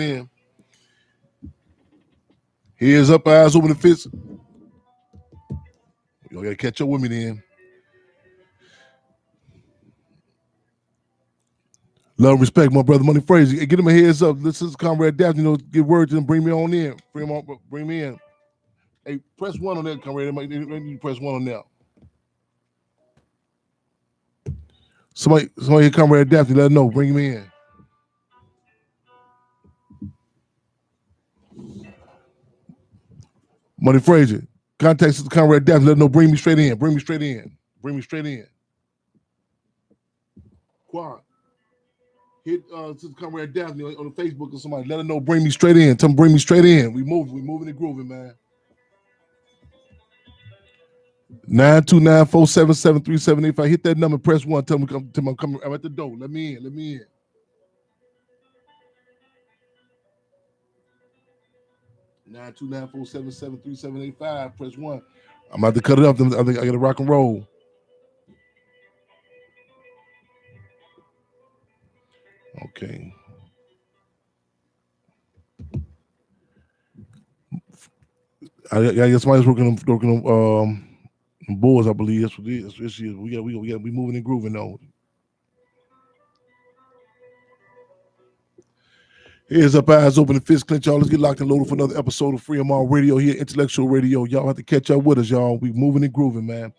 in. Heads up, eyes open, and fists. Y'all gotta catch up with me then. Love and respect, my brother Money Fraser. Hey, get him a heads up. This is Comrade Daphne. Get word to him. Bring me on in. Bring me in. Hey, press one on that, Comrade. You press one on that. Somebody here, Comrade Daphne. Let him know. Bring me in. Money Fraser. Contact Sister Comrade Daphne. Let him know. Bring me straight in. Bring me straight in. Quad. Hit Sister Comrade Daphne on the Facebook or somebody. Let her know. Bring me straight in. Tell them bring me straight in. We moving and grooving, man. 929-477-3785. If I hit that number, press one. Tell them I'm coming. I'm at the door. Let me in. Nine 477-3785. Press one. I'm about to cut it up. I think I got to rock and roll. Okay. I guess somebody's working on boards, I believe. That's what it is. We got to be moving and grooving though. Here's up, eyes open, and fists clench, y'all. Let's get locked and loaded for another episode of Free MR Radio here, Intellectual Radio. Y'all have to catch up with us, y'all. We moving and grooving, man.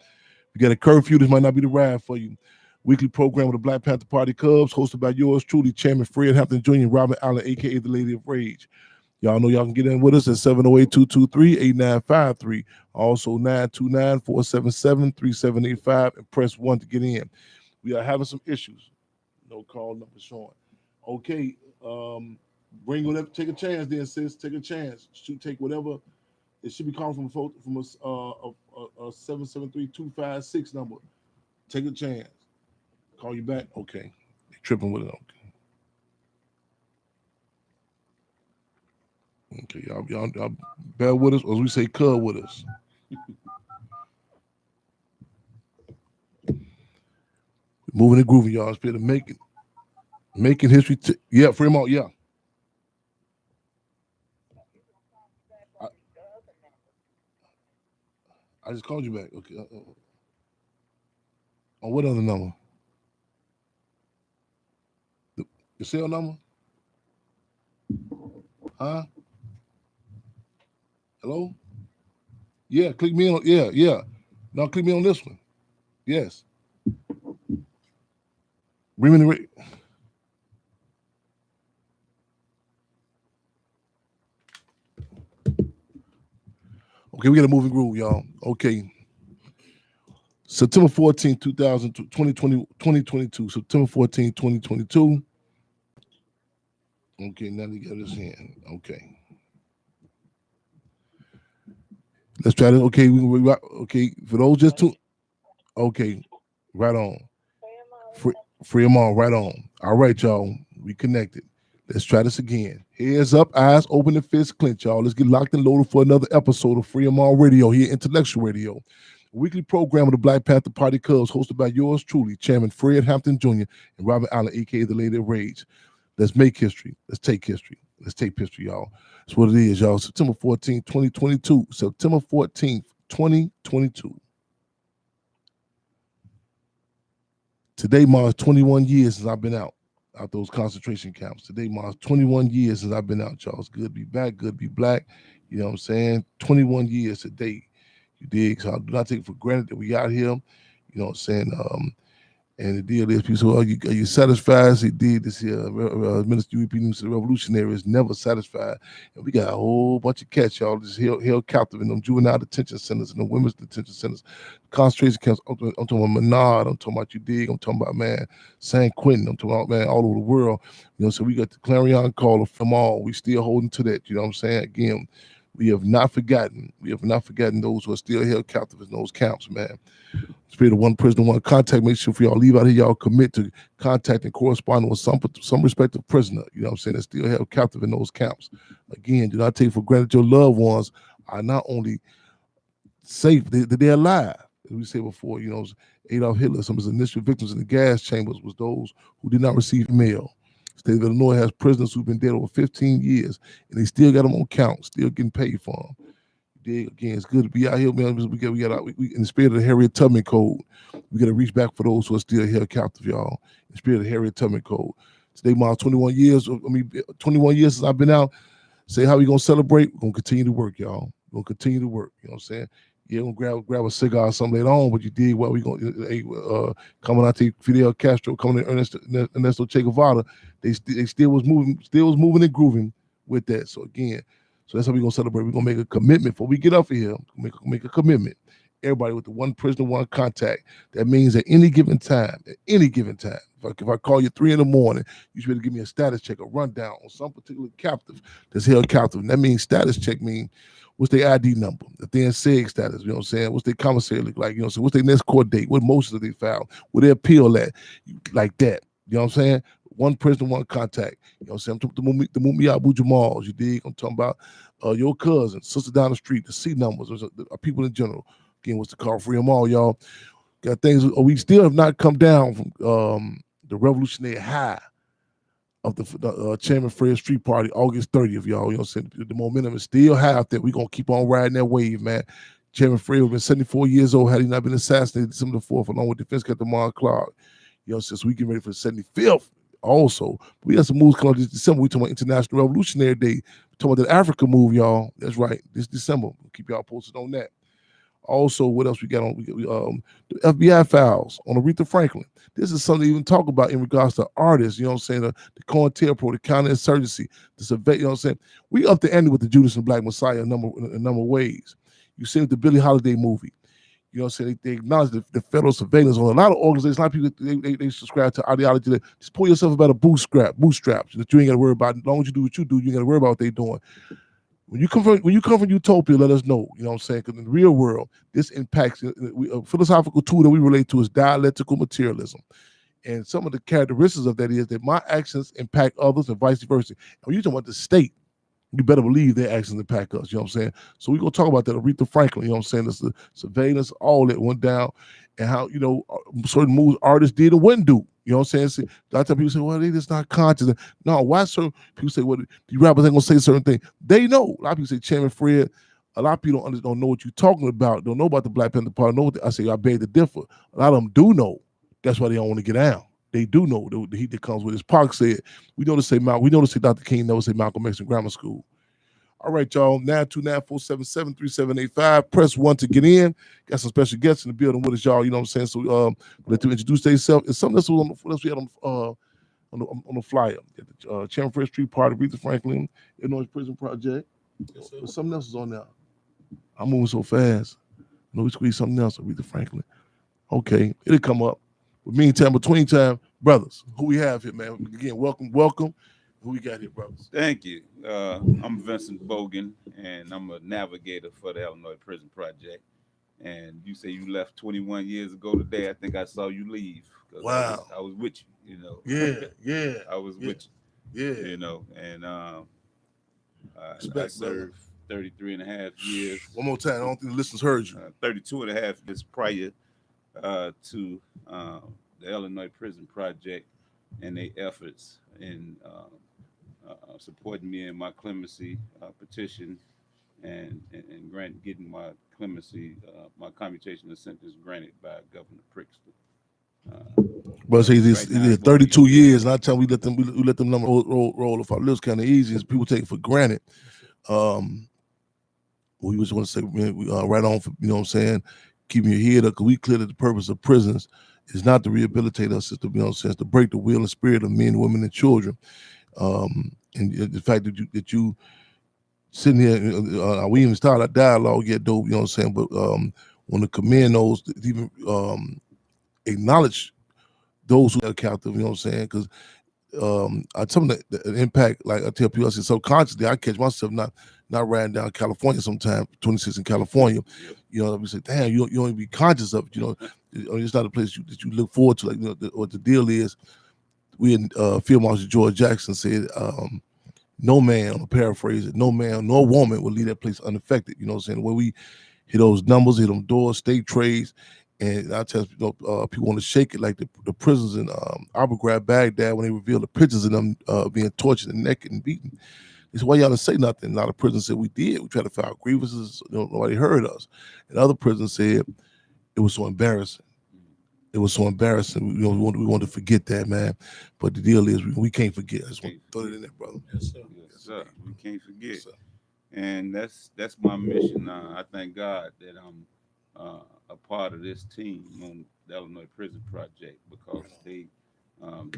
We got a curfew. This might not be the ride for you. Weekly program with the Black Panther Party Cubs, hosted by yours truly, Chairman Fred Hampton Jr. and Robin Allen, a.k.a. the Lady of Rage. Y'all know y'all can get in with us at 708-223-8953. Also 929-477-3785 and press 1 to get in. We are having some issues. No call number showing. Okay, bring whatever. Take a chance, then, sis. Take a chance. Take whatever. It should be calling from a 773-256 number. Take a chance. Call you back. Okay, they tripping with it. Okay, y'all bear with us, or as we say, cub with us. Moving and grooving, y'all. It's been making history. Yeah, Fremont. Yeah. I just called you back. Okay. On what other number? The cell number? Huh? Hello? Yeah, click me on. Yeah. Now click me on this one. Yes. Bring me the rate. Okay, we got a moving groove, y'all. Okay. September 14, 2022. September 14, 2022. Okay, now they got this in. Okay. Let's try this. Okay, okay. For those just two. Okay, right on. Free them all, right on. All right, y'all. We connected. Let's try this again. Heads up, eyes open, and fists clenched, y'all. Let's get locked and loaded for another episode of Free MR Radio here, Intellectual Radio. A weekly program of the Black Panther Party Cubs, hosted by yours truly, Chairman Fred Hampton Jr. and Robert Allen, a.k.a. the Lady of Rage. Let's make history. Let's take history. Let's take history, y'all. That's what it is, y'all. September 14th, 2022. September 14th, 2022. Today marks 21 years since I've been out those concentration camps. Today marks 21 years since I've been out, y'all. It's good to be back, good to be black. You know what I'm saying? 21 years today. You dig? So I do not take it for granted that we out here. You know what I'm saying? And the deal is, people say, are you satisfied? He did this here. Minister UEP News, the revolutionary is never satisfied. And we got a whole bunch of cats, y'all, just held captive in them juvenile detention centers and the women's detention centers, concentration camps. I'm talking about Menard. I'm talking about, you dig? I'm talking about, man, San Quentin. I'm talking about, man, all over the world. You know, so we got the clarion call from all. We still holding to that. You know what I'm saying? Again, we have not forgotten. We have not forgotten those who are still held captive in those camps, man. Spirit of one prisoner, one contact. Make sure if y'all leave out here, y'all commit to contact and corresponding with some respective prisoner. You know what I'm saying? That's still held captive in those camps. Again, do not take for granted your loved ones are not only safe, they're alive. As we said before, you know, Adolf Hitler, some of his initial victims in the gas chambers was those who did not receive mail. State of Illinois has prisoners who've been dead over 15 years, and they still got them on count, still getting paid for them. Again, it's good to be out here, man. We in the spirit of the Harriet Tubman Code, we got to reach back for those who are still held captive, y'all. In the spirit of the Harriet Tubman Code. Today marks 21 years. 21 years since I've been out. Say how we gonna celebrate? We're gonna continue to work, y'all. We're gonna continue to work. You know what I'm saying? Yeah, we're gonna grab a cigar or something later on, but you did what we gonna coming out to Fidel Castro, coming in Ernesto Che Guevara. They still was moving and grooving with that. So again, that's how we're gonna celebrate. We're gonna make a commitment before we get up here. Make a commitment. Everybody with the one prisoner, one contact. That means at any given time, if I call you 3 a.m, you should give me a status check, a rundown on some particular captive that's held captive. And that means status check means what's their ID number, if they're in SEG status, you know what I'm saying? What's their commissary look like? You know, so what's their next court date? What motions they filed? Where they appeal at? Like that. You know what I'm saying? One prisoner, one contact. You know what I'm saying? I'm talking the Mumia Abu Jamals, you dig? I'm talking about your cousin, sister down the street, the C numbers, people in general. Again, what's the call? Free them all, y'all. Got things. We still have not come down from the revolutionary high of the Chairman Fred Street Party, August 30th, y'all. You know what I'm saying? The momentum is still high out there. We're going to keep on riding that wave, man. Chairman Fred has been 74 years old. Had he not been assassinated December the 4th, along with Defense Captain Mark Clark. You know, since we get ready for the 75th also. We got some moves coming this December. We talking about International Revolutionary Day. We talking about that Africa move, y'all. That's right. This December. We'll keep y'all posted on that. Also, what else we got on? The FBI files on Aretha Franklin. This is something to even talk about in regards to artists, you know what I'm saying? The COINTELPRO, the counterinsurgency, the survey, you know what I'm saying? We up the ante with the Judas and Black Messiah in a number of ways. You see with the Billie Holiday movie. You know what I'm saying? They acknowledge the federal surveillance on a lot of organizations. A lot of people, they subscribe to ideology that just pull yourself about a bootstraps that you ain't got to worry about. As long as you do what you do, you ain't got to worry about what they're doing. When you come from utopia, let us know. You know what I'm saying? Because in the real world, this impacts a philosophical tool that we relate to is dialectical materialism. And some of the characteristics of that is that my actions impact others and vice versa. And when you talk about the state, you better believe their actions impact us. You know what I'm saying? So we're going to talk about that. Aretha Franklin, you know what I'm saying? That's the surveillance, all that went down, and how, you know, certain moves artists did and wouldn't do. You know what I'm saying? A lot of people say, well, they just not conscious. No, why certain people say, well, the rappers ain't going to say certain things. They know. A lot of people say, Chairman Fred, a lot of people don't know what you're talking about, don't know about the Black Panther Party. I say, I beg to differ. A lot of them do know. That's why they don't want to get down. They do know the heat that comes with it. Park said, we know to say Dr. King never say Malcolm X in grammar school. All right, y'all. 929-477-3785. Press 1 to get in. Got some special guests in the building with us, y'all. You know what I'm saying? So let them introduce themselves. It's something else we had on the flyer. Chairman Fred Street Party, Aretha Franklin, Illinois Prison Project. Yes, but something else is on there. I'm moving so fast. We squeeze something else, Aretha Franklin. Okay, it'll come up. But meantime, between time, brothers, who we have here, man? Again, welcome. Who we got here, brothers? Thank you. I'm Vincent Bogan, and I'm a navigator for the Illinois Prison Project. And you say you left 21 years ago today. I think I saw you leave. Wow. I was with you, you know. Yeah. I was with you. Yeah. You know, and I served 33 and a half years. One more time. I don't think the listeners heard you. 32 and a half years prior to the Illinois Prison Project and their efforts in supporting me in my clemency petition and getting my clemency, my commutation of sentence granted by Governor Pritzker. But he did 32 years, and I tell we let them number roll off our lips kind of easy, as people take it for granted. We just want to say, man, right on for, you know what I'm saying, keeping your head up, because we clear that the purpose of prisons is not to rehabilitate us, it's to, you know what I'm saying, to break the will and spirit of men, women, and children. And the fact that you sitting here, we even started our dialogue yet, dope, you know what I'm saying, but want to commend those that even acknowledge those who are captive, you know what I'm saying, because some of the impact, like I tell people, I say subconsciously, I catch myself not riding down California sometime, 26 in California, you know, we say, damn, you don't even be conscious of it, you know, it's not a place that you look forward to, like, you know, what the deal is. We in Field Marshal George Jackson said, no man, I'm gonna paraphrase it, no man, no woman will leave that place unaffected, you know what I'm saying, where we hit those numbers, hit them doors, state trades, And I tell people want to shake it like the prisons in Abu Ghraib, Baghdad, when they revealed the pictures of them being tortured and naked and beaten. They said, why y'all didn't say nothing? A lot of prisons said we did. We tried to file grievances. Nobody heard us. And other prisons said it was so embarrassing. It was so embarrassing. We wanted to forget that, man. But the deal is we can't forget. I just want to throw it in there, brother. Yes, sir. Yes, sir. We can't forget. Yes, and that's my mission now. I thank God that I'm a part of this team on the Illinois Prison Project, because they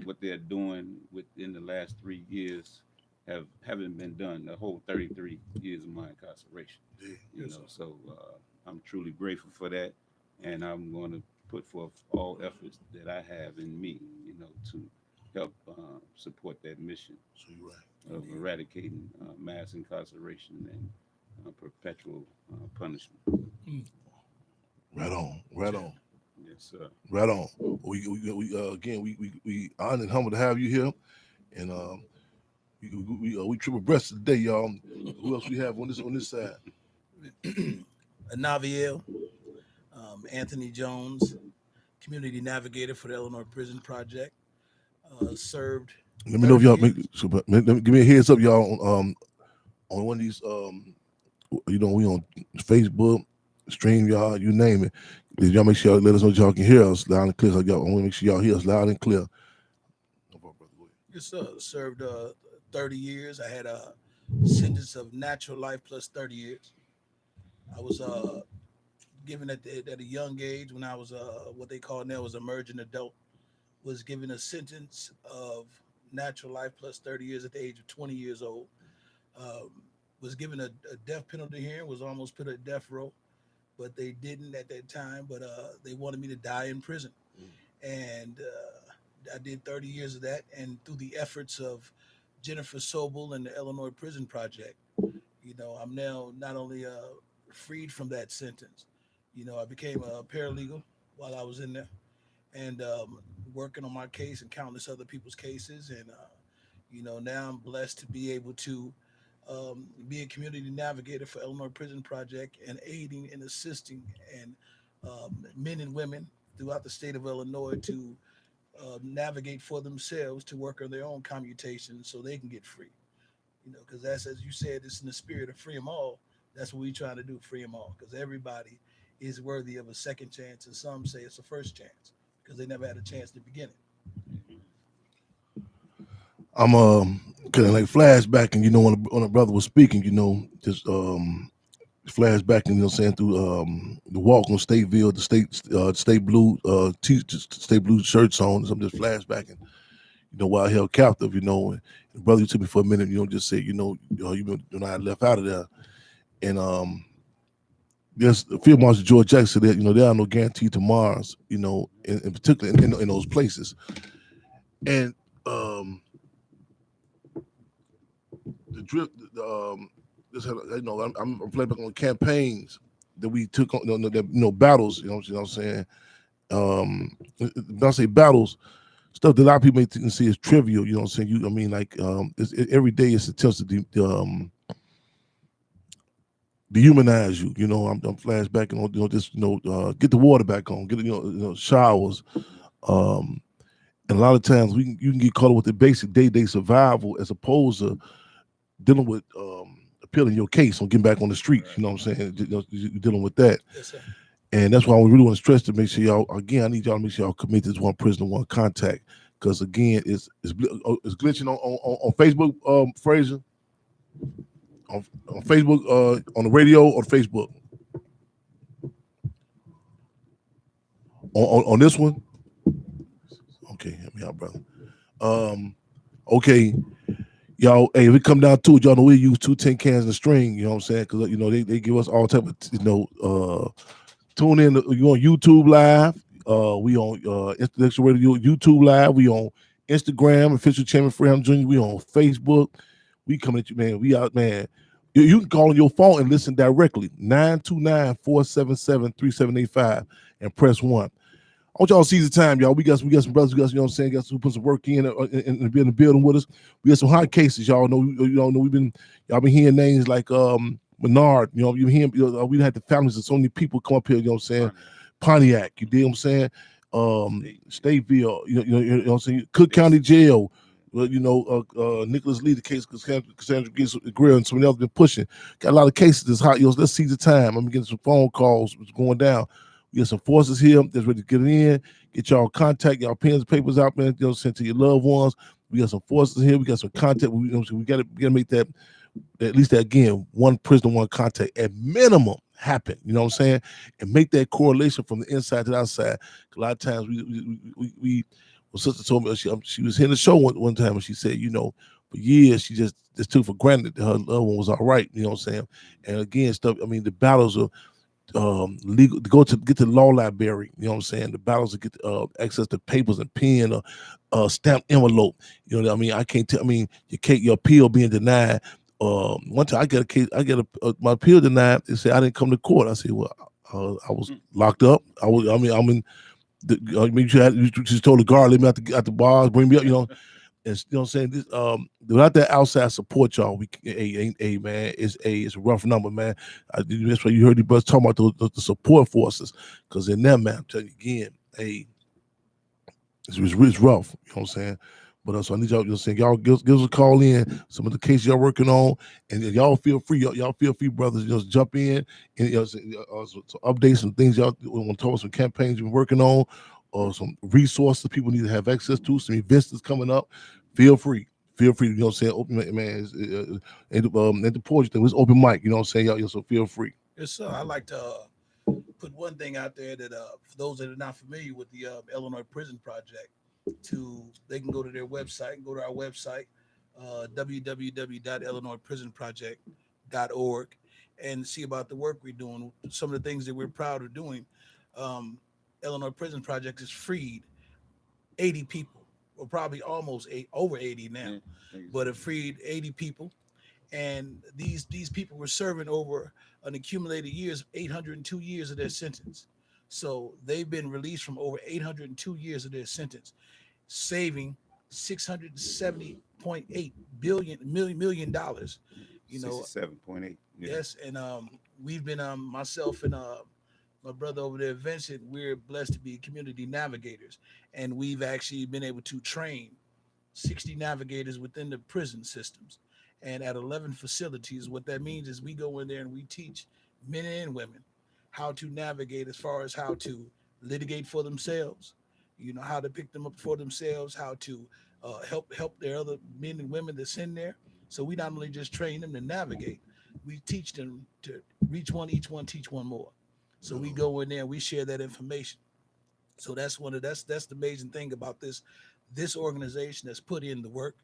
what they're doing within the last 3 years haven't been done the whole 33 years of my incarceration. So I'm truly grateful for that, and I'm going to put forth all efforts that I have in me, to help support that mission of eradicating mass incarceration and perpetual punishment. Right on. Yes, sir. Right on. We again we honored and humbled to have you here, and we triple breasted today, y'all. Who else we have on this side? Naviel, Anthony Jones, community navigator for the Illinois Prison Project. Served. Let me know if y'all give me a heads up, y'all. On one of these, we on Facebook, StreamYard, you name it. Y'all make sure y'all let us know y'all can hear us loud and clear. So y'all, I want to make sure y'all hear us loud and clear. Yes, sir. Served 30 years. I had a sentence of natural life plus 30 years. I was given at a young age, when I was what they call now was emerging adult, was given a sentence of natural life plus 30 years at the age of 20 years old. Was given a death penalty hearing, was almost put at death row, but they didn't at that time. But they wanted me to die in prison. And I did 30 years of that. And through the efforts of Jennifer Sobel and the Illinois Prison Project, I'm now not only freed from that sentence, I became a paralegal while I was in there, and working on my case and countless other people's cases. And, now I'm blessed to be able to be a community navigator for Illinois Prison Project, and aiding and assisting and men and women throughout the state of Illinois to navigate for themselves, to work on their own commutation so they can get free. Because that's, as you said, it's in the spirit of free them all. That's what we're trying to do, free them all, because everybody is worthy of a second chance, and some say it's a first chance because they never had a chance to begin it. I'm kind of like flashbacking, when a brother was speaking, just flashbacking, saying through the walk on Stateville, the state blue state blue shirts on. So I'm just flashbacking, while held captive, and the brother took me for a minute, just said, I left out of there, and there's Field Marshal George Jackson said that there are no guaranteed tomorrows, in particular in those places, and the drip, this had, I'm reflecting on campaigns that we took on, battles, what I'm saying. When I say battles, stuff that a lot of people may see as trivial, what I'm saying. Every day it's attempts to dehumanize you. I'm flashbacking on, just get the water back on, get showers. And a lot of times you can get caught up with the basic day-to-day survival as opposed to dealing with appealing your case on getting back on the streets. You know what I'm saying? You're dealing with that. Yes, sir. And that's why we really want to stress to make sure y'all, again, I need y'all to make sure y'all commit to this one prisoner, one contact. Because again, it's glitching on Facebook, Fraser. On Facebook, on the radio or Facebook. On this one? Okay, help me out, brother. Okay. Y'all, hey, if we come down to it, y'all know we use 2 tin cans and string, you know what I'm saying? Because, they give us all type of, tune in. You on YouTube Live. We on Intellectual Radio YouTube Live. We on Instagram, Official Chairman Freedom Jr. We on Facebook. We coming at you, man. We out, man. You can call on your phone and listen directly. 929-477-3785 and press 1. I want y'all to seize the time, y'all. We got some brothers, you know what I'm saying, got some put some work in and be in the building with us. We got some hot cases, y'all know. Y'all been hearing names like Menard, you been hearing, we had the families of so many people come up here, you know what I'm saying, Pontiac. You dig what I'm saying? Stateville. You know what I'm saying? Cook County Jail. Well, Nicholas Lee, the case, Cassandra Greer, and somebody else been pushing. Got a lot of cases that's hot. Let's seize the time. I'm getting some phone calls. What's going down? We got some forces here that's ready to get in. Get y'all contact, y'all pens and papers out, man. Send to your loved ones. We got some forces here. We got some contact. We got to make that, at least that, again, one prisoner, one contact at minimum happen. You know what I'm saying? And make that correlation from the inside to the outside. A lot of times we well, sister told me she was in the show one time and she said, for years she just took for granted that her loved one was all right. You know what I'm saying? And again, stuff. I mean, the battles are legal to get to the law library. You know what I'm saying? The battles to get access to papers and pen or stamped envelope. You know what I mean? I can't tell. I mean, your appeal being denied. One time I get a case. My appeal denied. They said I didn't come to court. I said, well, I was locked up. I'm in. You just told the guard, let me out the bars, bring me up, And you know what I'm saying? This, without that outside support, y'all, man, it's a rough number, man. That's why you heard the brothers talking about the support forces, because in them, man, I'm telling you again, it's rough. You know what I'm saying? But so I need y'all, y'all give us a call in, some of the cases y'all working on, and y'all feel free, y'all feel free, brothers, just jump in and so update some things y'all want to talk about, some campaigns you've been working on, or some resources people need to have access to, some events that's coming up. Feel free, you know what I'm saying? Open, man, at the porch thing, it's open mic, you know what I'm saying? Y'all, so feel free. Yes, sir. I like to put one thing out there that for those that are not familiar with the Illinois Prison Project, they can go to their website, go to our website, www.illinoisprisonproject.org, and see about the work we're doing, some of the things that we're proud of doing. Illinois Prison Project has freed 80 people, or probably almost over 80 now, but it freed 80 people. And these people were serving over an accumulated years, 802 years of their sentence. So they've been released from over 802 years of their sentence, saving $670.8 million. 67.8. Yeah. Yes, and we've been myself and my brother over there, Vincent. We're blessed to be community navigators, and we've actually been able to train 60 navigators within the prison systems and at 11 facilities. What that means is we go in there and we teach men and women how to navigate, as far as how to litigate for themselves, how to pick them up for themselves, how to help their other men and women that's in there. So we not only just train them to navigate, we teach them to reach one, each one, teach one more. So we go in there and we share that information. So that's the amazing thing about this organization that's put in the work.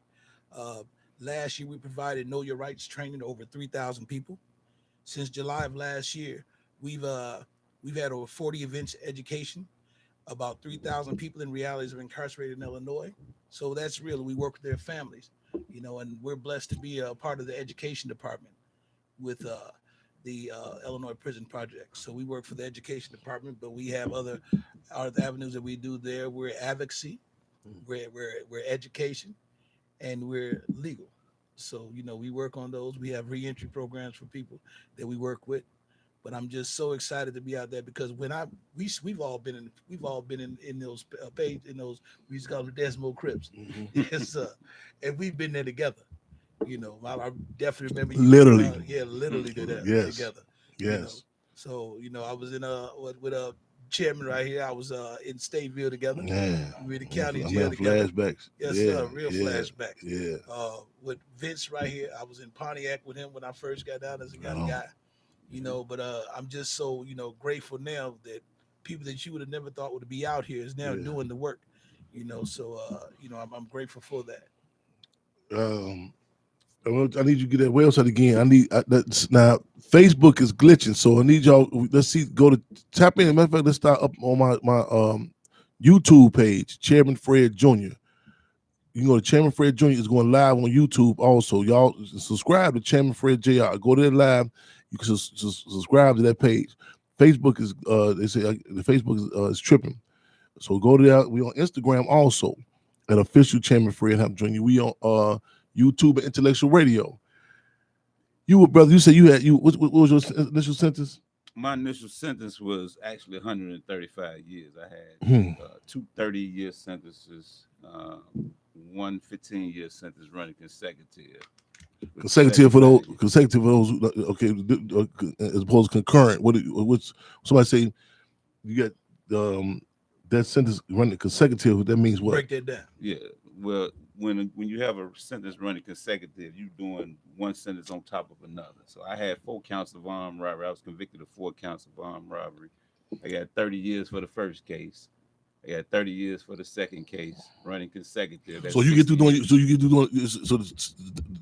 Last year we provided Know Your Rights training to over 3,000 people. Since July of last year, we've had over 40 events education. About 3,000 people in realities are incarcerated in Illinois. So that's real. We work with their families, and we're blessed to be a part of the education department with the Illinois Prison Project. So we work for the education department, but we have other avenues that we do there. We're advocacy, we're education, and we're legal. So, we work on those. We have reentry programs for people that we work with. But I'm just so excited to be out there, because we've all been in those we used to call them Desmo Crips. Mm-hmm. Yes, and we've been there together. I definitely remember you. Literally. Literally did that together. Yes. So, I was in with a chairman right here. I was in Stateville together. Yeah. We were in the county jail together. Flashbacks. Yes, sir. Real flashbacks. Yeah. With Vince right here, I was in Pontiac with him when I first got down as a young guy. But I'm just so, grateful now that people that you would have never thought would be out here is now doing the work, so, I'm grateful for that. I need you to get that website again. Now Facebook is glitching, so I need y'all. Let's see. Go to tap in. Matter of fact, let's start up on my YouTube page, Chairman Fred Jr. You can go to Chairman Fred Jr. is going live on YouTube. Also, y'all subscribe to Chairman Fred Jr. Go there live. You can subscribe to that page. Facebook is they say the Facebook is tripping, so go there. We on Instagram also at official Chairman Fred Jr. We on YouTube and Intellectual Radio. Brother, you said what was your initial sentence? My initial sentence was actually 135 years. I Hmm. had two 30-year sentences, one 15-year sentence running consecutive. with Consecutive for those. 75 years. Consecutive for those. Okay, as opposed to concurrent. What's somebody say? You get that sentence running consecutive. That means what? Break that down. Yeah. Well, when you have a sentence running consecutive, you're doing one sentence on top of another. So I had 4 counts of armed robbery. I was convicted of 4 counts of armed robbery. I got 30 years for the first case. I got 30 years for the second case, running consecutive. That's So you get through 60 doing. years. So you get through doing. So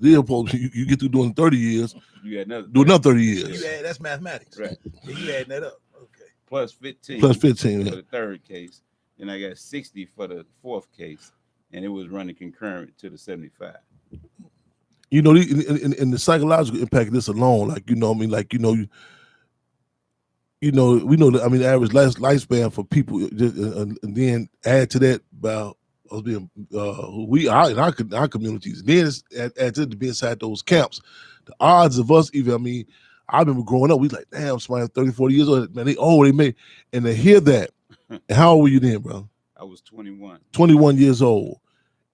the opposed. You get through doing 30 years. You got another Do another 30 You years. add, that's mathematics. Right. Yeah, you adding that up. Okay. Plus 15. Plus 15. For Yeah. the third case. And I got 60 for the fourth case. And it was running concurrent to the 75. You know, in the psychological impact of this alone, like I mean, like we know that. I mean, the average lifespan for people, and then add to that about us being who we are in our communities. And then add to it to be inside those camps. The odds of us even. I mean, I remember growing up, we was like, damn, somebody 30, 40 years old, man, they made, and to hear that. And how old were you then, bro? I was 21. 21 years old.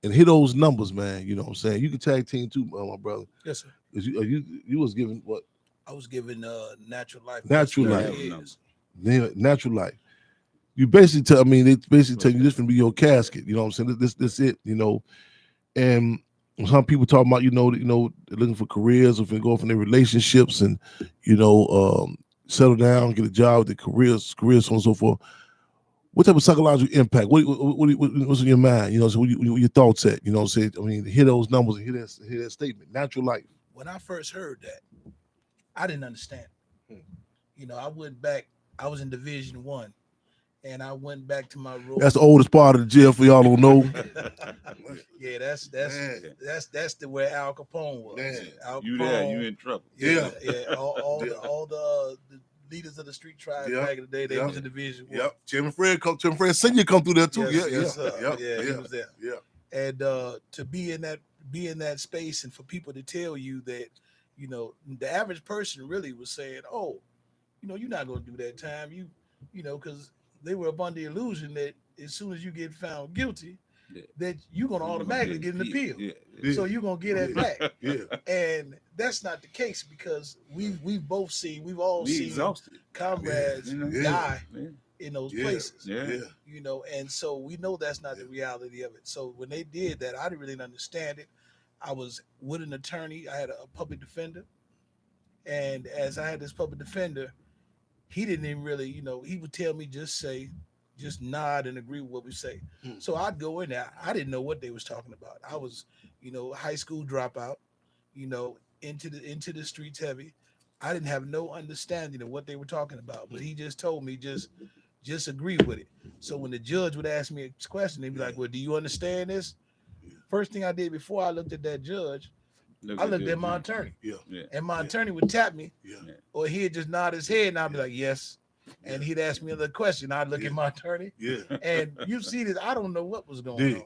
And hit those numbers, man. You know what I'm saying? You can tag team too, my brother. Yes, sir. You was given what? I was given natural life. Natural plus 30 life. years. Natural life. You basically tell. I mean, they basically tell you this can be your casket. You know what I'm saying? This it. You know, and some people talk about they're looking for careers or go off in their relationships and settle down, get a job, their careers, so on and so forth. What type of psychological impact? What's in your mind? You know, so what your thoughts at? You know what I'm saying? I mean, hear those numbers and hear that statement. Natural life. When I first heard that, I didn't understand. You know, I went back. I was in Division 1, and I went back to my room. That's the oldest part of the jail for y'all don't know. Yeah, that's the where Al Capone was. Man. Al You Capone, there, you in trouble. Yeah. Yeah. All the leaders of the street tribes Yeah. back in the day, they Yeah. was in Division 1. Yep. Chairman Fred Senior come through there too. Yes, sir. Yep. Yeah, he was there. Yeah. And to be in that space and for people to tell you that, the average person really was saying, oh, you're not going to do that time. Because they were up under the illusion that as soon as you get found guilty, that you're going to automatically get an appeal. Yeah. So you're going to get it back. Yeah. And that's not the case because we've all seen Exhausted. comrades Yeah. die Yeah. in those Yeah. places. Yeah. And so we know that's not the reality of it. So when they did that, I didn't really understand it. I was with an attorney. I had a public defender. And as I had this public defender, he didn't even really, he would tell me just nod and agree with what we say. So I'd go in there. I didn't know what they was talking about. I was, high school dropout, into the streets heavy. I didn't have no understanding of what they were talking about, but he just told me just agree with it. So when the judge would ask me a question, they'd be like, well, do you understand this? First thing I did before I looked at that judge, I looked at my attorney. Yeah. And my attorney would tap me, Yeah. or he'd just nod his head, and I'd be like, yes. And he'd ask me another question. I'd look at my attorney, Yeah. and you see this, I don't know what was going on,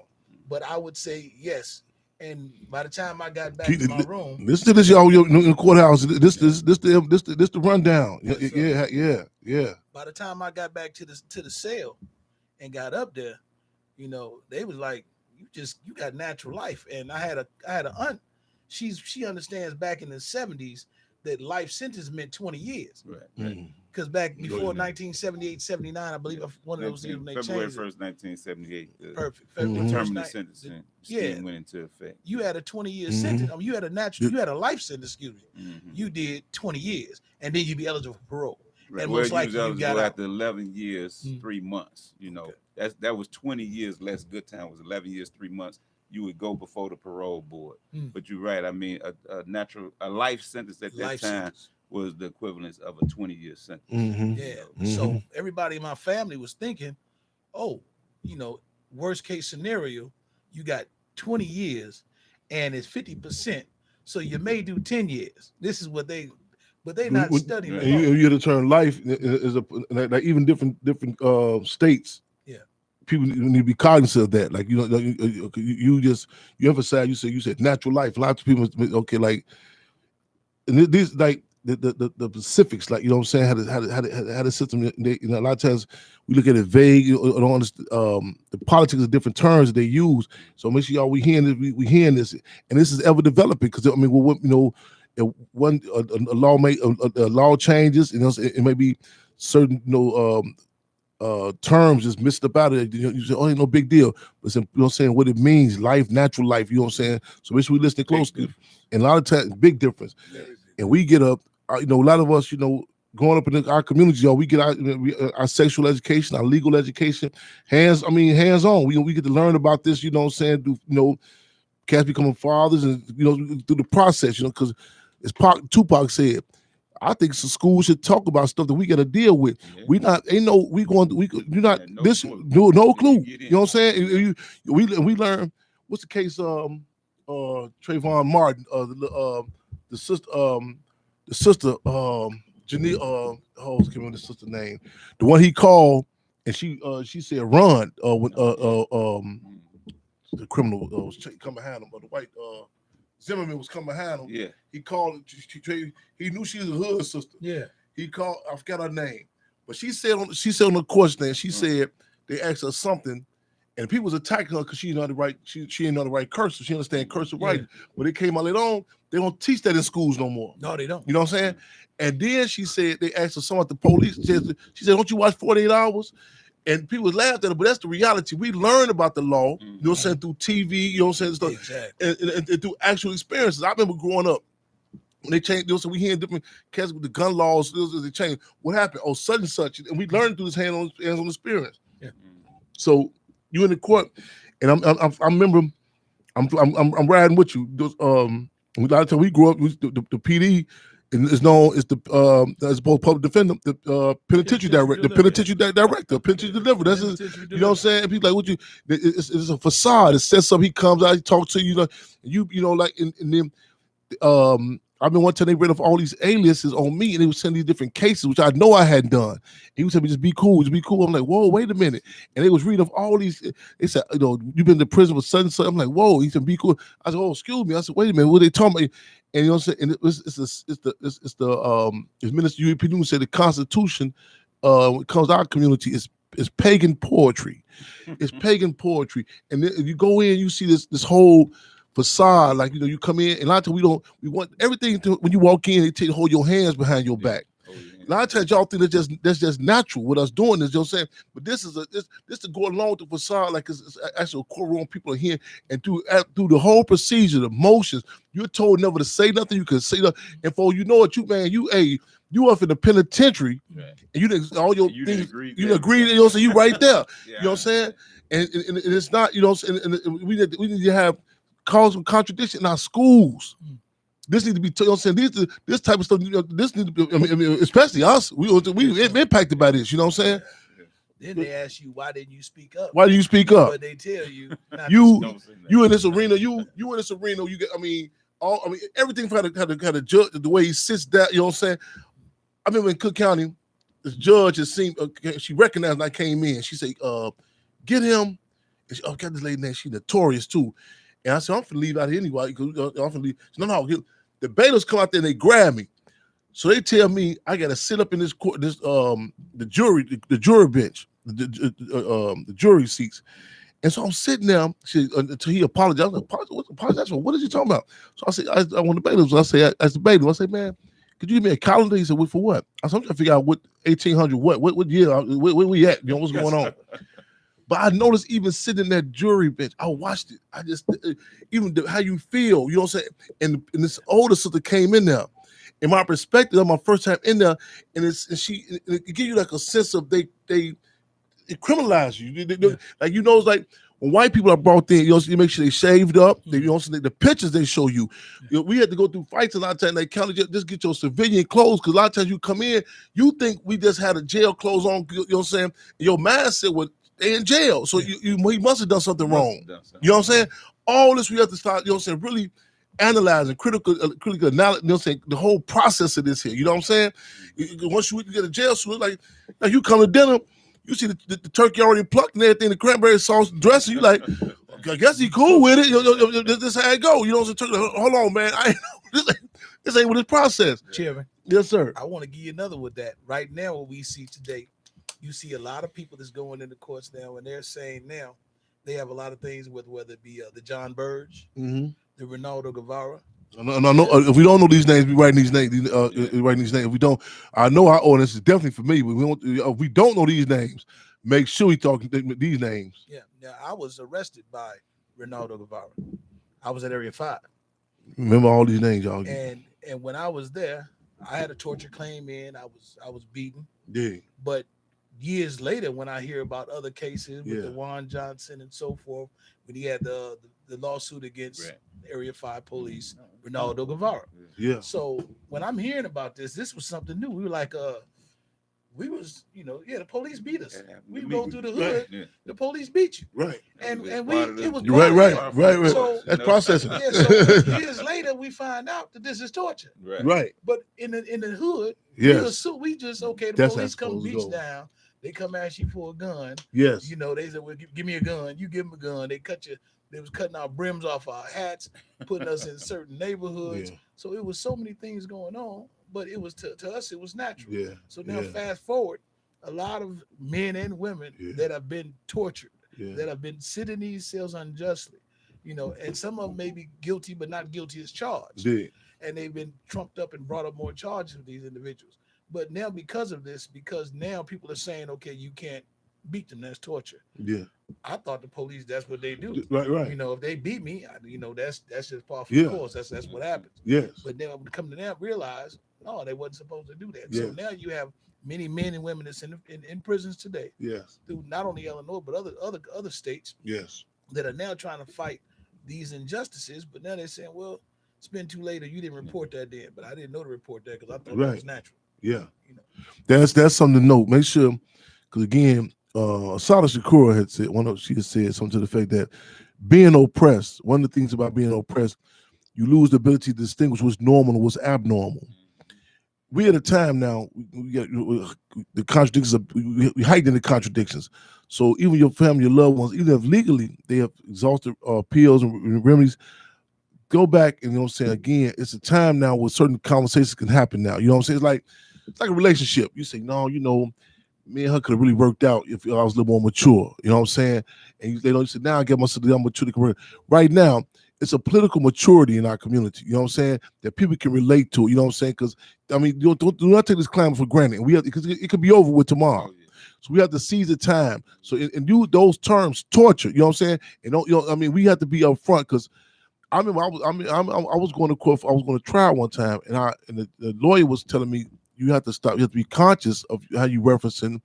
but I would say yes. And by the time I got back to my room, Listen to this, y'all in the courthouse. This the rundown. Yes, Yeah. by the time I got back to the cell and got up there, they was like, you got natural life. And I had a aunt, she understands back in the 70s that life sentence meant 20 years. Right. Because back before 1978, 79, I believe one of those years when they February changed 1st, 1978. Perfect. Mhm. February 1st, Permanent sentencing scheme went into effect. you had a 20-year Mhm. sentence. I mean, you had a life sentence, excuse me. Mhm. You did 20 years, and then you'd be eligible for parole. Right. And Well, most likely you you was got eligible out. after 11 years, Mm. 3 months. Okay. That was 20 years less. Good time was 11 years, 3 months. You would go before the parole board. Mm. But you're right. I mean, a life sentence at that Life time sentence. was the equivalent of a 20-year sentence. Mm-hmm. Yeah. So everybody in my family was thinking, oh, worst case scenario, you got 20 years and it's 50%. So you may do 10 years. This is what but they not studying. Right. the And law. you the term life is like even different states. Yeah. People need to be cognizant of that. Like you emphasize. You said natural life. A lot of people okay like, and these like the specifics, like, you know what I'm saying, how the system. They, a lot of times we look at it vague. You don't understand, the politics of different terms that they use. So make sure y'all we hearing this, and this is ever developing, because I mean, one a law a law changes, it may be certain terms just missed about it. You say, oh, ain't no big deal. But you know what I'm saying, what it means, life, natural life, you know what I'm saying? So make sure we listen closely. And a lot of times, big difference. And we get up, a lot of us, growing up in our communities, y'all, we get our sexual education, our legal education, hands on. We get to learn about this, you know what I'm saying, cats becoming fathers, and, through the process, because as Tupac said, I think school should talk about stuff that we got to deal with. Yeah. No clue. You know what I'm saying? We learn. What's the case? Trayvon Martin, the sister, Janelle. I can't remember the sister name. The one he called, and she said run. When the criminal was coming behind him, but the white. Zimmerman was coming behind him. Yeah. He called. He knew she was a hood sister. Yeah. He called. I forgot her name, but she said on the court stand. She said they asked her something, and people was attacking her because she didn't know the right. She didn't know the right cursive. She understand cursive writing. When it came out later on, they don't teach that in schools no more. No, they don't. You know what I'm saying? And then she said they asked her something at the police. She said, "Don't you watch 48 Hours?" And people laughed at her, but that's the reality. We learn about the law, you know what I'm saying, through TV, you know what I'm saying, stuff, exactly. and through actual experiences. I remember growing up, when they changed, so we hearing different cats with the gun laws, they changed. What happened? Oh, such and such. And we learned through this hands-on experience. Yeah. So you in the court, and I remember I'm riding with you. A lot of times we grew up, the PD, and it's known as as opposed public defender, the penitentiary director, penitentiary deliverer. That's you know what I'm saying. And people like, what you? It's a facade. It sets up. He comes out, he talks to you, and then I mean, one time they read off all these aliases on me, and they would send these different cases, which I know I hadn't done. He would tell me, just be cool. I'm like, whoa, wait a minute. And they was reading off all these. They said, you've been to prison for such and such. I'm like, whoa. He said, be cool. I said, oh, excuse me. I said, wait a minute, what are they talking about? And you know what I'm saying? And as Minister U.E.P. Newman said, the Constitution, when it comes to our community, is pagan poetry. It's pagan poetry. And then you go in, you see this whole facade, like, you come in, and a lot of times we want everything to, when you walk in, they tell you to hold your hands behind your back. A lot of times y'all think that's just natural with us doing this, you know what I'm saying? But this to go along with the facade, like it's actually a courtroom, people are here, and through the whole procedure, the motions, you're told never to say nothing, you can say nothing, and for you know it, you up in the penitentiary, right. And you didn't all your things, you agree, you know what I'm saying, you right there. Yeah. You know what I'm saying? And it's not, you know what I'm saying, and we need to have cause some contradiction in our schools. This needs to be, you know what I'm saying, this type of stuff, this needs to be, I mean, especially us, we impacted by this, you know what I'm saying? Then they ask you, why didn't you speak up? Why do you speak up? But they tell you, you in this arena, you in this arena, you get, everything had to judge the way he sits down, you know what I'm saying? I remember in Cook County, this judge, it seemed, she recognized when I came in, she said, get him, and she, got this lady name, she notorious too. And I said, I'm finna leave out here anyway. I'm finna leave. No, the bailiffs come out there and they grab me. So they tell me I gotta sit up in this court, the jury bench, the jury seats. And so I'm sitting there until he apologized. I was like, apologize for what is he talking about? So I said, I want the bailiffs. So I say, as the bailiff, I say, man, could you give me a calendar? He said, for what? I said, I'm trying to figure out what 1800, what year, where we at? You know, what's going on? But I noticed even sitting in that jury bench, I watched it. I just, even how you feel, you know what I'm saying? And this older sister came in there. In my perspective, my first time in there, and it gives you like a sense of they criminalize you. Like, you know, it's like when white people are brought in, you make sure they shaved up. They, the pictures they show you. We had to go through fights a lot of times. They counted just get your civilian clothes, because a lot of times you come in, you think we just had a jail clothes on. You know what I'm saying? Your mindset was, they in jail, so he must have done something wrong. You know what I'm saying? All this we have to start, you know what I'm saying, really analyzing, critical analysis, you know what I'm saying, the whole process of this here. You know what I'm saying? Once you get a jail suit, like you come to dinner, you see the turkey already plucked and everything, the cranberry sauce dressing, you like, I guess he cool with it. This is how it go. You know what I'm saying? Hold on, man. This ain't what it's processed. Chairman, Yes, sir. I want to give you another with that. Right now, what we see today, you see a lot of people that's going into courts now, and they're saying now they have a lot of things with whether it be the John Burge, Mm-hmm. the Ronaldo Guevara. No. If we don't know these names, we writing these names. Writing these names. If we don't, I know our audience is definitely familiar. But if we don't know these names, make sure we talk these names. Yeah. Now, I was arrested by Ronaldo Guevara. I was at Area 5. Remember all these names, y'all. And when I was there, I had a torture claim in. I was beaten. Yeah. But years later, when I hear about other cases with Yeah. the Juan Johnson and so forth, when he had the lawsuit against Area 5 police, Ronaldo Guevara. Yeah. So when I'm hearing about this was something new. We were like, we was, the police beat us. We go through the hood, the police beat you. Right. And it was right. So that's processing. Yeah, so years later we find out that this is torture. Right. But in the hood, yes. we just the That's police come beat you down. They come ask you for a gun. Yes. They said, well, give me a gun. You give them a gun. They was cutting our brims off our hats, putting us in certain neighborhoods. Yeah. So it was so many things going on, but it was to us, it was natural. Yeah. So now fast forward, a lot of men and women that have been tortured, that have been sitting in these cells unjustly, and some of them may be guilty, but not guilty as charged. Yeah. And they've been trumped up and brought up more charges with these individuals. But now because now people are saying, okay, you can't beat them, that's torture. Yeah. I thought the police, that's what they do. Right. If they beat me, that's just part of the course. That's what happens. Yes. But then I'm coming to now realize, no, they wasn't supposed to do that. Yes. So now you have many men and women that's in prisons today. Yes. Through not only Illinois but other states. Yes. That are now trying to fight these injustices. But now they're saying, well, it's been too late, or you didn't report that then. But I didn't know to report that because I thought that was natural. Yeah. That's something to note. Make sure, because again, Sada Shakur had said she had said something to the effect that being oppressed, one of the things about being oppressed, you lose the ability to distinguish what's normal and what's abnormal. We at a time now, we got the contradictions, we heighten the contradictions. So even your family, your loved ones, even if legally they have exhausted appeals and remedies, go back and again, it's a time now where certain conversations can happen now. You know what I'm saying? It's like a relationship. You say, no, me and her could have really worked out if I was a little more mature. You know what I'm saying? And you say, now I get myself the mature. Right now, it's a political maturity in our community. You know what I'm saying? That people can relate to. You know what I'm saying? Because do not take this climate for granted. Because it could be over with tomorrow. So we have to seize the time. So and use those terms, torture. You know what I'm saying? And we have to be upfront because I remember I was going to court. I was going to trial one time, and the lawyer was telling me, you have to stop. You have to be conscious of how you referencing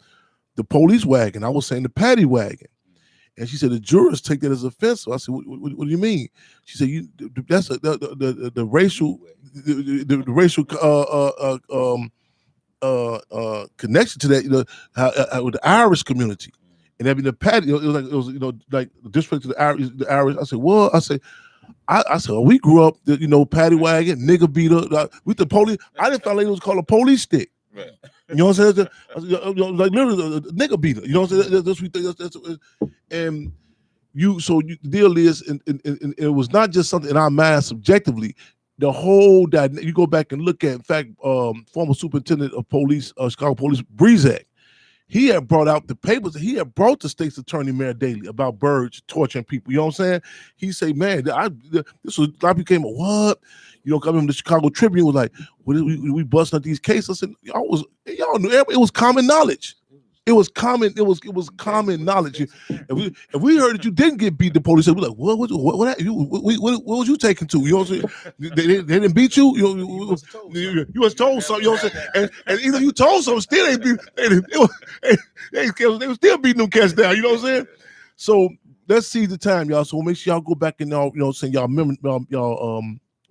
the police wagon. I was saying the paddy wagon, and she said the jurors take that as offensive. I said, "What do you mean?" She said, "That's the racial the racial connection to that. With the Irish community, and I mean the paddy. It was like disrespect to the Irish. I said, well, I said, we grew up, paddy wagon, nigger beater. With the police, I didn't find it was called a police stick. Right. You know what I'm saying? Like literally a nigger beater. You know what I'm saying? That's what we think. And the deal is, and it was not just something in our mind subjectively. The whole that you go back and look at, in fact, former superintendent of police, Chicago Police, Brezak, he had brought out the papers. He had brought the state's attorney, Mayor Daley, about Burge torturing people. You know what I'm saying? He say, man, this was, I became a what? Coming from the Chicago Tribune was like, we busting up these cases. I said, y'all knew it was common knowledge. It was common knowledge. If we heard that you didn't get beat, the police said, we're like, what was you taking to? You know what I'm saying? They didn't beat you. You was told something. You know what I'm saying? And either you told something, still ain't beat. They were still beating them cats down. You know what I'm saying? So let's see the time, y'all. So make sure y'all go back and y'all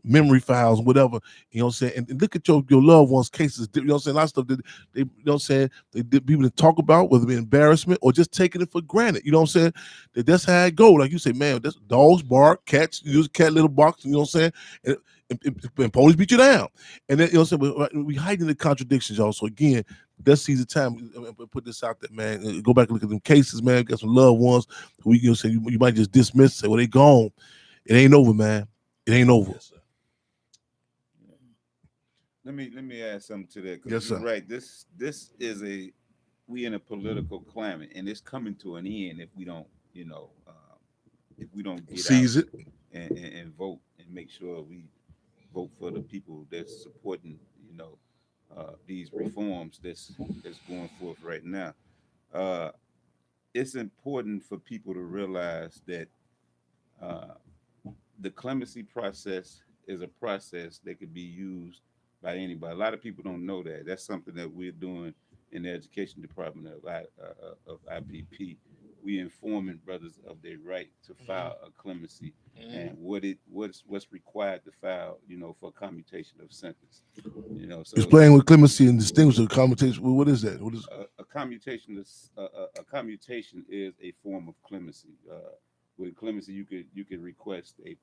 memory files and whatever, you know what I'm saying, and look at your loved ones' cases, you know what I'm saying, a lot of stuff that they, you know what I'm saying, they did people to talk about, whether it be embarrassment or just taking it for granted, you know what I'm saying, that's how it go. Like you say, man, that's dogs bark, cats, you use cat little box, you know what I'm saying, and police beat you down, and then, you know what I'm saying, we hiding the contradictions, y'all. So again, let's seize the time, put this out there, man. Go back and look at them cases, man. Got some loved ones who you say you might just dismiss, say, well, they gone. It ain't over, man. It ain't over. Yes, Let me add something to that, because Yes, you're sir. right. This is we in a political climate, and it's coming to an end if we don't, if we don't get out Seize it. and vote and make sure we vote for the people that's supporting, these reforms that's going forth right now. Uh, it's important for people to realize that uh, the clemency process is a process that could be used by anybody. A lot of people don't know that. That's something that we're doing in the education department of IPP. We informing brothers of their right to file a clemency and what's required to file, for commutation of sentence. So Explain what clemency and distinguish the commutation. What is that? What is a commutation is a commutation is a form of clemency. With clemency, you could request a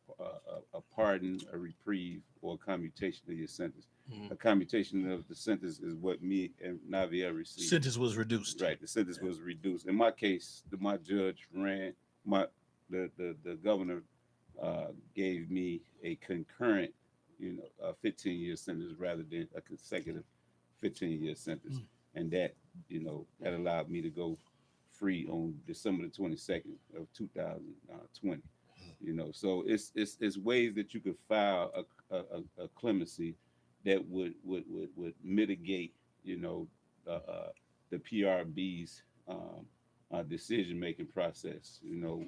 pardon, a reprieve, or a commutation of your sentence. A commutation of the sentence is what me and Navia received. Sentence was reduced. Right, the sentence was reduced. In my case, my judge ran the governor gave me a concurrent, a 15-year sentence rather than a consecutive 15-year sentence, and that allowed me to go free on December the 22nd of 2020. So it's ways that you could file a clemency that would mitigate, the PRB's decision making process.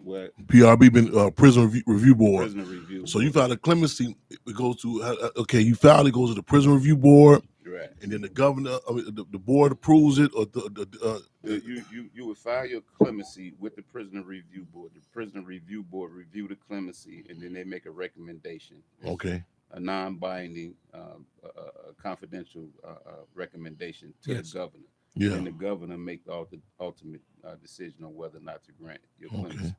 What PRB been prison review board. prisoner review. So you filed a clemency. It goes to okay. You filed it, goes to the prison review board, right. and then the governor, the board approves it, or You would file your clemency with the prisoner review board. The prisoner review board review the clemency, and then they make a recommendation. okay. A non-binding, confidential recommendation to the governor. Yeah. And the governor make the ultimate decision on whether or not to grant your clemency.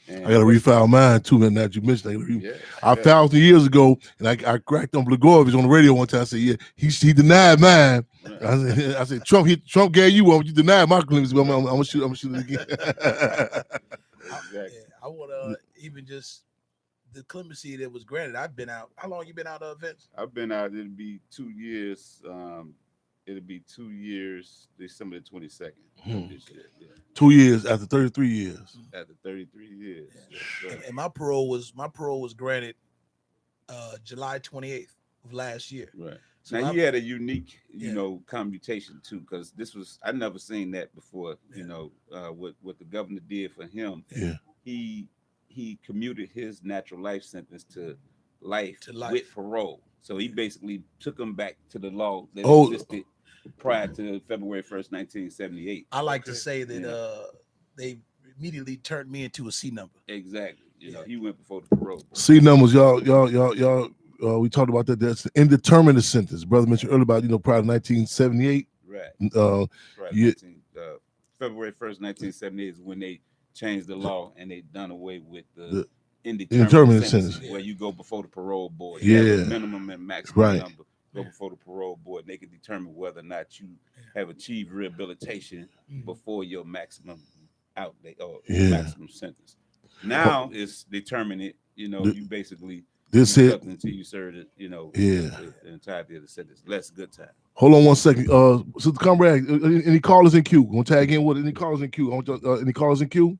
And I got to refile mine too. And that you mentioned, yeah, I filed 2 years ago, and I cracked on Blagojevich on the radio one time. I said, "Yeah, he denied mine." Right. I said, Trump gave you one, but you denied my clemency. I'm gonna shoot it again. Exactly. I want to even just the clemency that was granted. I've been out. How long you been out of Vince? I've been out. It'll be 2 years. It'll be 2 years, December the 22nd of this year. Yeah. 2 years after 33 years. After 33 years. Yeah. And my parole was granted July 28th of last year. Right. So Now he had a unique, Yeah. commutation too, because I never seen that before. What the governor did for him. Yeah. He commuted his natural life sentence to life life. with parole. So he basically took him back to the law that Oh. existed prior to February 1st, 1978. I like to say that they immediately turned me into a C number. Exactly. He went before the parole board. C numbers, y'all. We talked about that. That's the indeterminate sentence. Brother mentioned earlier about prior to 1978. Right. Right. Yeah. February 1st, 1978 is when they changed the law and they done away with the indeterminate indeterminate sentence. sentence, where you go before the parole board. Yeah. You have a minimum and maximum Right. number. Go before the parole board. And they can determine whether or not you have achieved rehabilitation before your maximum outlay or maximum sentence. Now it's determined. You basically This it. until you serve it. Yeah. the entirety of the sentence. Less good time. Hold on one second. So the comrade, any callers in queue? Gonna tag in with any callers in queue? Any callers in queue?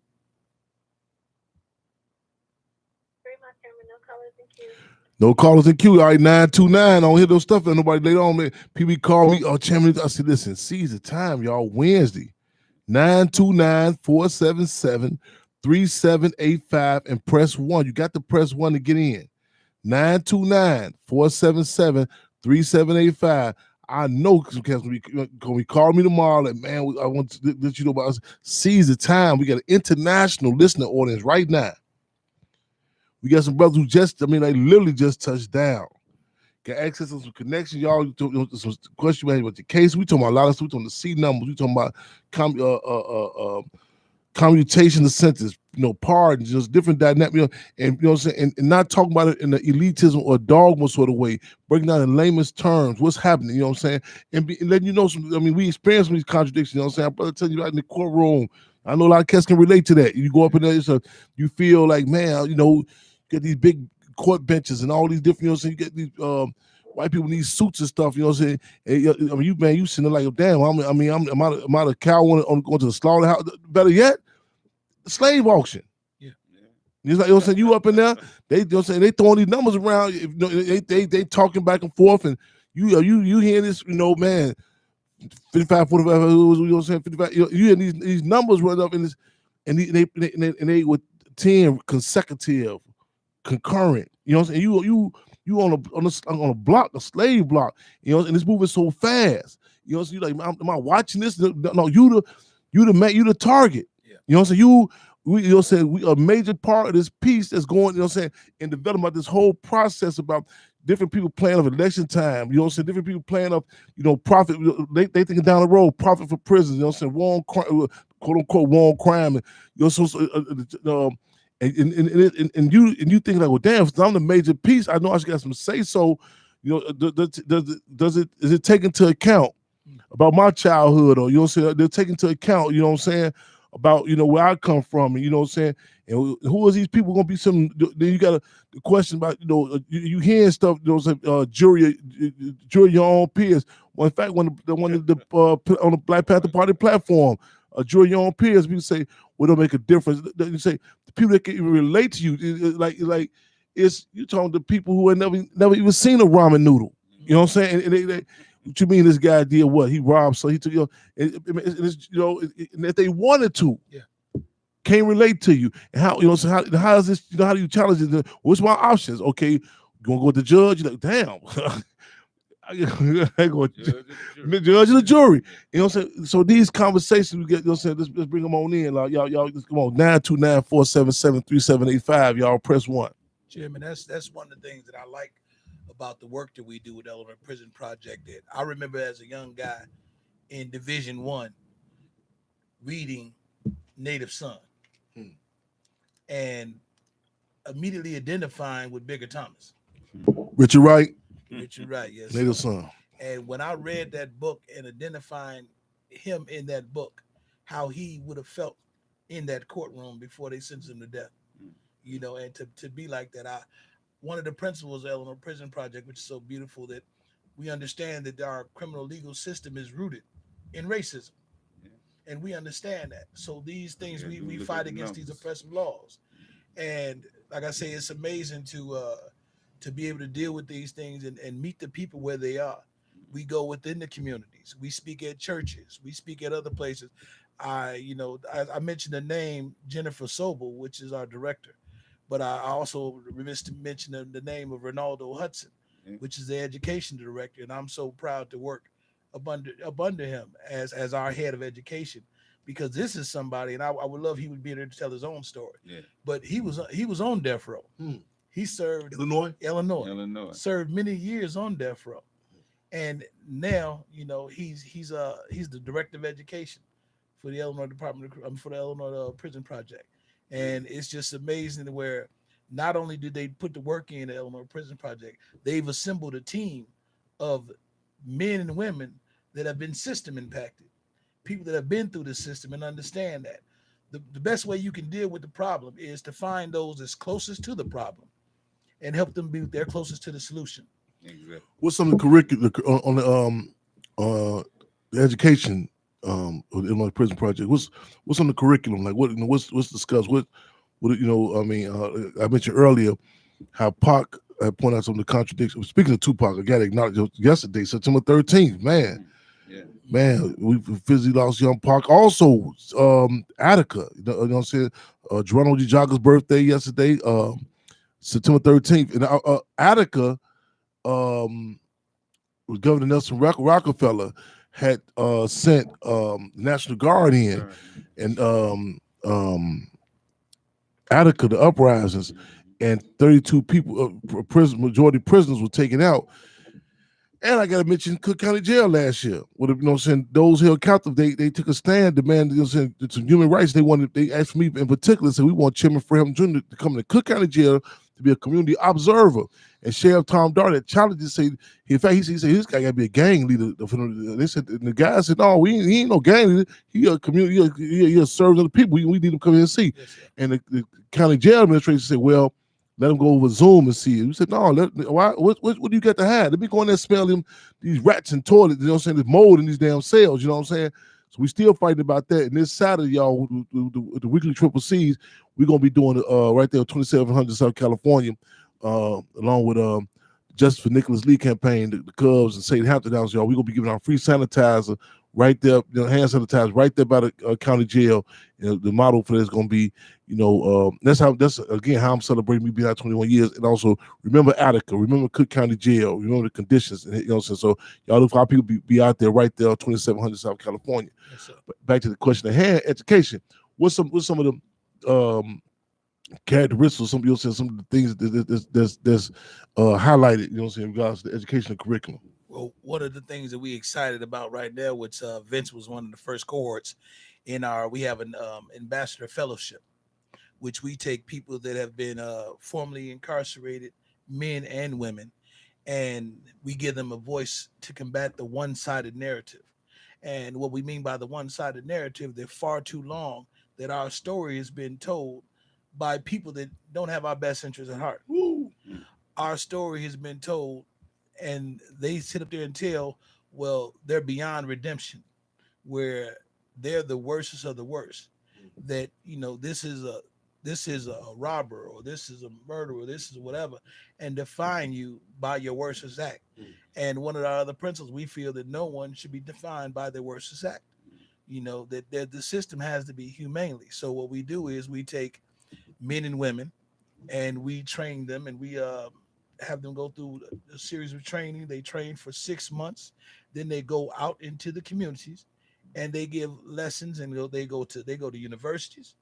No callers in queue. All right, 929. I don't hear those stuff. And nobody later on. Man. People call me. Oh, Chairman, I said, listen, seize the time, y'all. Wednesday, 929-477-3785 and press 1. You got to press 1 to get in. 929-477-3785. I know some cats will be call me tomorrow. Like, man, I want to let you know about us. Seize the time. We got an international listener audience right now. We got some brothers who they literally just touched down. Got access to some connections, y'all. Some questions about the case. We talking about a lot of stuff. We talking about the C numbers. We talking about commutation of sentence, pardons, just different dynamic, and what I'm saying, and not talking about it in the elitism or dogma sort of way, breaking down in layman's terms, what's happening, you know what I'm saying, and letting you know we experience some of these contradictions, you know what I'm saying. I'm brother telling you right in the courtroom. I know a lot of cats can relate to that. You go up in there, you feel like, man, you get these big court benches and all these different, you know what I'm saying, you get these white people need suits and stuff. You know what I'm saying? I mean, you sitting there like, damn. I'm out a cow on going to the slaughterhouse. Better yet, the slave auction. Yeah. It's like, you know what I'm saying? You up in there, you know what I'm saying? They throwing these numbers around. You know, they talking back and forth, and you hear this, you know, man, 55, 45, you know what I'm saying? 55. You hear these numbers run up in this, and they with 10 consecutive, concurrent. You know what I'm saying? You on a block, a slave block. You know, and it's moving so fast. You know, so you like, am I watching this? No, you the target. Yeah. You know what I'm saying? You know what I'm saying? We a major part of this piece that's going, you know what I'm saying, in development, this whole process about different people playing of election time. You know what I'm saying? Different people playing up, you know, profit. They thinking down the road, profit for prisons. You know what I'm saying? War on crime, quote unquote, war on crime. And you know, and you think like, well, damn, if I'm the major piece, I know I should got some say so. You know, is it taken into account about my childhood, or you know what I'm saying? They're taking into account, you know what I'm saying, about, you know, where I come from, and you know what I'm saying, and who is these people gonna be? Some then you got the question about, you know, you hearing stuff, you know, jury your own peers. Well, in fact, when the on the Black Panther Party platform, jury your own peers, people say, well, it'll make a difference. You say the people that can even relate to you, like it's you talking to people who had never even seen a ramen noodle. You know what I'm saying? And they what you mean this guy did what? He robbed, so he took, you know, it's, you know, and if they wanted to, yeah, can't relate to you. And how, you know, so how is this, you know, how do you challenge it? What's my options? Okay, you gonna go with the judge? You're like, damn. I go the judge and the jury. You know what I'm saying? So these conversations we get, you know what I'm saying, let's bring them on in. Like, y'all just come on, 929-477-3785. Y'all press 1. Chairman, that's one of the things that I like about the work that we do with Illinois Prison Project. That I remember as a young guy in Division 1 reading Native Son and immediately identifying with Bigger Thomas. Richard Wright. Richard Wright, yes. Native Son. And when I read that book and identifying him in that book, how he would have felt in that courtroom before they sentenced him to death, you know, and to be like that. One of the principles of Illinois Prison Project, which is so beautiful, that we understand that our criminal legal system is rooted in racism. Yeah. And we understand that. So these things, we fight against these oppressive laws. And like I say, it's amazing to be able to deal with these things and meet the people where they are. We go within the communities. We speak at churches. We speak at other places. I mentioned the name Jennifer Sobel, which is our director. But I also remiss to mention the name of Ronaldo Hudson, which is the education director. And I'm so proud to work up under him as our head of education, because this is somebody, and I would love he would be there to tell his own story. Yeah. But he was on death row. He served Illinois, served many years on death row. And now, you know, he's the director of education for the Illinois for the Illinois Prison Project. And it's just amazing where not only did they put the work in the Illinois Prison Project, they've assembled a team of men and women that have been system impacted, people that have been through the system and understand that. The best way you can deal with the problem is to find those that's closest to the problem and help them be there closest to the solution. Exactly. What's some of the curriculum on the education of the Illinois Prison Project? What's on the curriculum? Like what's discussed? What you know? I mean, I mentioned earlier how Pac pointed out some of the contradictions. Speaking of Tupac, I got to acknowledge yesterday, September 13th. Man, we physically lost young Pac. Also, Attica. You know what I'm saying? Geronimo G. Jogger's birthday yesterday, September 13th, and Attica. Governor Nelson Rockefeller had sent National Guard in, and Attica, the uprisings, and 32 people, majority prisoners were taken out. And I got to mention Cook County Jail last year. With, you know what I'm saying, those held captive, they took a stand, demanding, you know what I'm saying, some human rights. They asked for me in particular, said we want Chairman Fred Jr. to come to Cook County Jail to be a community observer. And Sheriff Tom Dart challenged to say, in fact, he said this guy got to be a gang leader. They said, and the guy said, no, he ain't no gang leader. He a community, he a serves other people. We need him to come here and see. Yes, and the county jail administration said, well, let them go over Zoom and see it. We said, no, why? What do you got to hide? Let me go in there and smell them, these rats and toilets, you know what I'm saying? There's mold in these damn cells, you know what I'm saying? So we still fighting about that. And this Saturday, y'all, the weekly Triple C's, we're going to be doing right there, 2700 South California, along with Justice for Nicholas Lee campaign, the Cubs and St. Hampton House, y'all. We're going to be giving out free sanitizer right there, hand sanitizer right there by the county jail. The motto for that is going to be, that's again how I'm celebrating me being out 21 years. And also remember Attica, remember Cook County Jail, remember the conditions. And, what I'm saying? So y'all look for how people be out there right there, 2700 South California. Yes, but back to the question at hand, education. What's some of the characteristics, some of the things that's highlighted, in regards to the educational curriculum? Well, one of the things that we excited about right now, which Vince was one of the first cohorts we have an ambassador fellowship, which we take people that have been formerly incarcerated, men and women, and we give them a voice to combat the one-sided narrative. And what we mean by the one-sided narrative, they're far too long that our story has been told by people that don't have our best interests at heart. Woo. Our story has been told, and they sit up there and tell, well, they're beyond redemption, where they're the worstest of the worst. That this is a robber, or this is a murderer, or this is whatever, and define you by your worstest act. And one of our other principles, we feel that no one should be defined by their worstest act. That the system has to be humanely. So what we do is we take men and women, and we train them, and we have them go through a series of training. They train for 6 months, then they go out into the communities, and they give lessons, and they go to universities,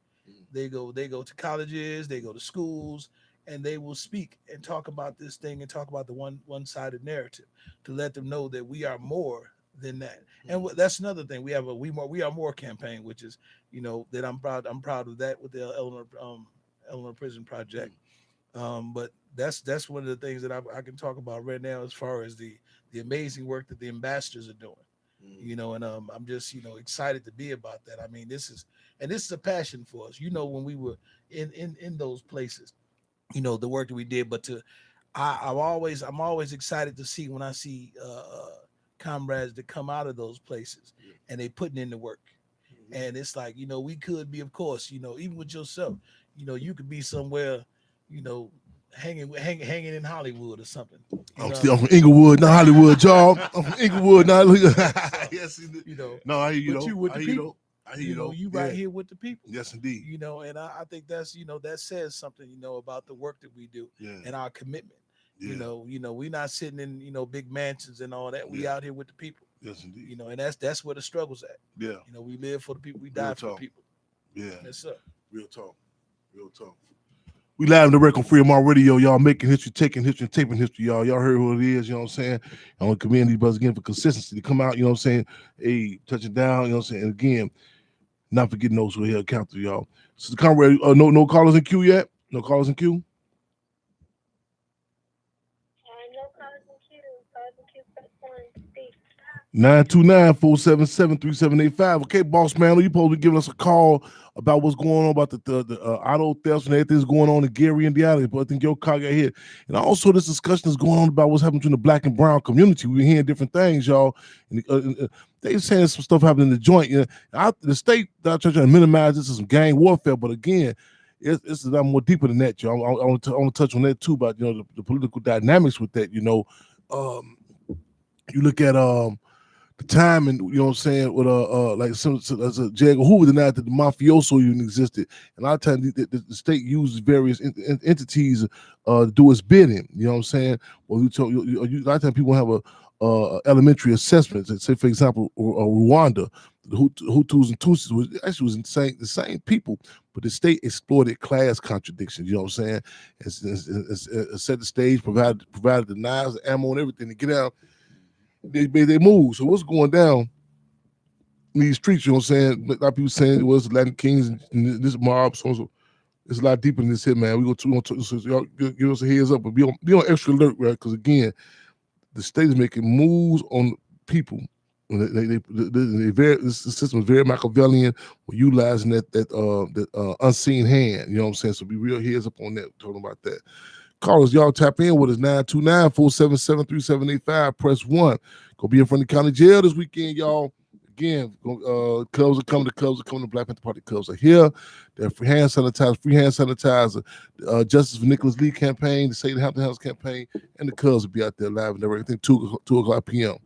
they go to colleges, they go to schools, and they will speak and talk about this thing and talk about the one-sided narrative to let them know that we are more than that. And that's another thing. We have a we are more campaign, which is that I'm proud of that with the Eleanor Prison Project. But that's one of the things that I can talk about right now as far as the amazing work that the ambassadors are doing. And I'm just excited to be about that. I mean, this is a passion for us. When we were in those places, the work that we did. But I'm always excited to see when I see comrades that come out of those places and they putting in the work. And it's like, we could be, of course, even with yourself, you could be somewhere, hanging in Hollywood or something. I'm from Inglewood, not Hollywood, y'all. I'm from Inglewood, not yes, No, I hear you. But you with the people. I hear you. You right here with the people. Yes, indeed. And I think that's that says something about the work that we do and our commitment. Yeah. We're not sitting in big mansions and all that. We out here with the people. Yes, indeed. And that's where the struggle's at. Yeah. We live for the people. We die for the people. Yeah. Yes, sir. Real talk. We live in the record on Freedom Radio, y'all, making history, taking history, and taping history, y'all. Y'all heard who it is, you know what I'm saying? I want to commend these brothers again for consistency to come out, you know what I'm saying? Hey, touching down, you know what I'm saying? And again, not forgetting those who are here accountable, y'all. So the comrade, no callers in queue yet? No callers in queue? No callers in queue. Callers in queue, press 1. 929-477-3785. Okay, boss man, you supposed to be giving us a call about what's going on about the auto thefts and everything that's going on in Gary, Indiana. But I think your car got hit. And also this discussion is going on about what's happening between the black and brown community. We're hearing different things, y'all. And, they saying some stuff happening in the joint. The state not trying to minimize this as some gang warfare, but again, it's a lot more deeper than that, y'all. I want to touch on that too about the political dynamics with that. You look at the time, and you know what I'm saying, with like some as a J. Edgar Hoover denied that the mafioso even existed, and a lot of times the state uses various entities to do its bidding. You know what I'm saying? Well, a lot of times people have a elementary assessment. Say, for example, Rwanda, the Hutus and Tutsis was the same people, but the state exploited class contradictions. You know what I'm saying? It's set the stage, provided the knives, the ammo, and everything to get out. They made their move. So what's going down in these streets? You know what I'm saying? A lot of people saying it was Latin Kings and this mob. So it's a lot deeper than this here, man. We're gonna so y'all give us a heads up, but be on extra alert, right? Because again, the state is making moves on people The system is very Machiavellian. We're utilizing that unseen hand. You know what I'm saying? So be real heads up on that. Talking about that. Callers, y'all tap in with us 929-477-3785. Press 1. Go be in front of the county jail this weekend, y'all. Again, Cubs are coming. The Cubs are coming. The Black Panther Party Cubs are here. They're free hand sanitizer. Justice for Nicholas Lee campaign, the State of Hampton House campaign, and the Cubs will be out there live and everything. I think 2 o'clock p.m.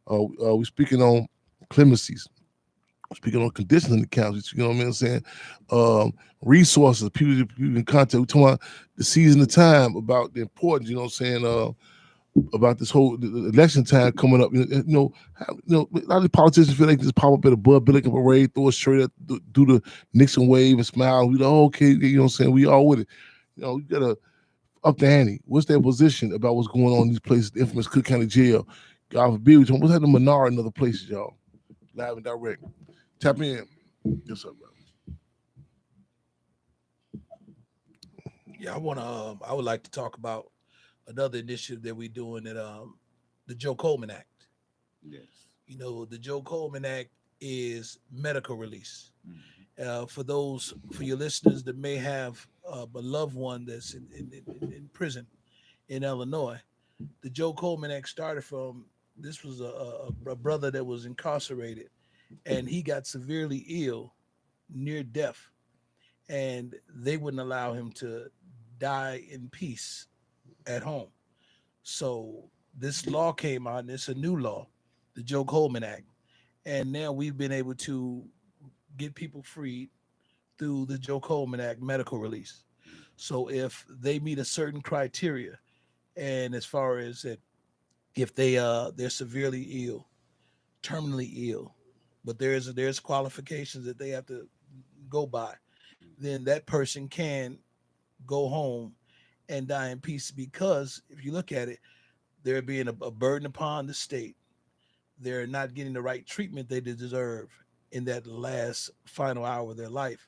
We're speaking on clemencies. Speaking on conditioning accounts, you know what I'm saying? Resources, people in contact. We're talking about the season of time, about the importance, you know what I'm saying? About this whole the election time coming up. A lot of the politicians feel like just pop up at a Bud Billiken parade, throw a shirt up, do the Nixon wave and smile. We like, okay, you know what I'm saying? We all with it. You gotta up the ante. What's their position about what's going on in these places, the infamous Cook County Jail? God forbid, what's happening in Menard and other places, y'all? Live and direct. Tap in. Yes, sir, bro. Yeah, I would like to talk about another initiative that we're doing at the Joe Coleman Act. Yes. The Joe Coleman Act is medical release. For your listeners that may have a loved one that's in prison in Illinois, the Joe Coleman Act started from, this was a brother that was incarcerated, and he got severely ill, near death, and they wouldn't allow him to die in peace at home. So this law came out, and it's a new law, the Joe Coleman Act. And now we've been able to get people freed through the Joe Coleman Act medical release. So if they meet a certain criteria, and as far as that, if they're severely ill, terminally ill, but there's qualifications that they have to go by, then that person can go home and die in peace. Because if you look at it, they're being a burden upon the state. They're not getting the right treatment they deserve in that last final hour of their life.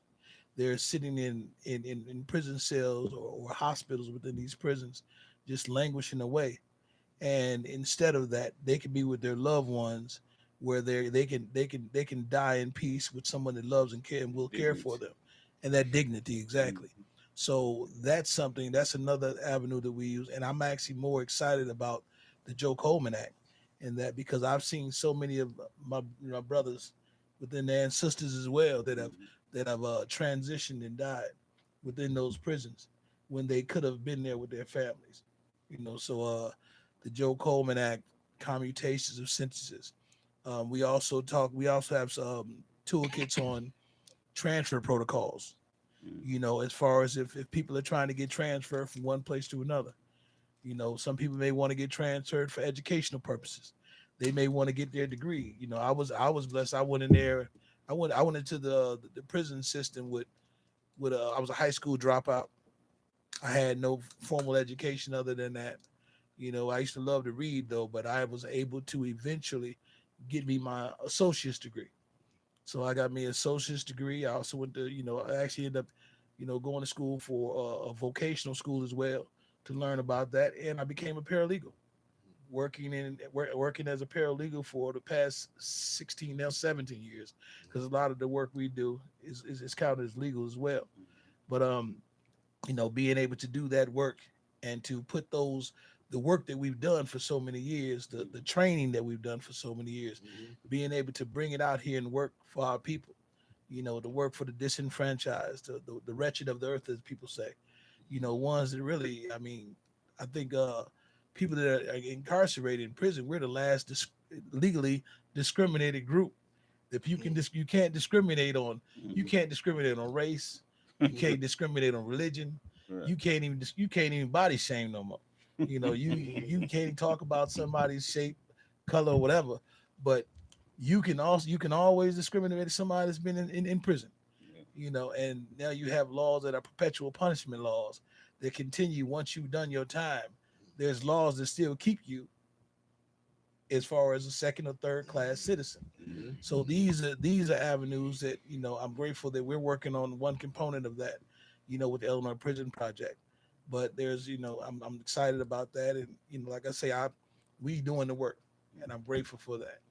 They're sitting in prison cells or hospitals within these prisons, just languishing away. And instead of that, they can be with their loved ones, where they can die in peace with someone that loves and care and will care for them, and that dignity, exactly. So that's another avenue that we use, and I'm actually more excited about the Joe Coleman Act, and that because I've seen so many of my brothers within there, and sisters as well, that have transitioned and died within those prisons when they could have been there with their families. So the Joe Coleman Act, commutations of sentences. We also have some toolkits on transfer protocols. As far as if people are trying to get transferred from one place to another. Some people may want to get transferred for educational purposes. They may want to get their degree. I was blessed. I went in there. I went into the prison system with I was a high school dropout. I had no formal education other than that. I used to love to read though, but I was able to eventually get me my associate's degree. So I got me an associate's degree. I also went to, I actually ended up, going to school for a vocational school as well to learn about that. And I became a paralegal, working as a paralegal for the past 16, now 17 years, because a lot of the work we do is counted as legal as well. But being able to do that work and to put the work that we've done for so many years, the training that we've done for so many years, being able to bring it out here and work for our people, to work for the disenfranchised, the wretched of the earth, as people say, ones that really, I think people that are incarcerated in prison, we're the last legally discriminated group that you can't discriminate on. You can't discriminate on race. You can't discriminate on religion. Right. You can't even body shame no more. You can't talk about somebody's shape, color, or whatever. But you can always discriminate against somebody that's been in prison. And now you have laws that are perpetual punishment laws that continue once you've done your time. There's laws that still keep you as far as a second or third class citizen. So these are avenues that I'm grateful that we're working on one component of that, with the Illinois Prison Project. But there's I'm excited about that, and like I say, we doing the work, and I'm grateful for that.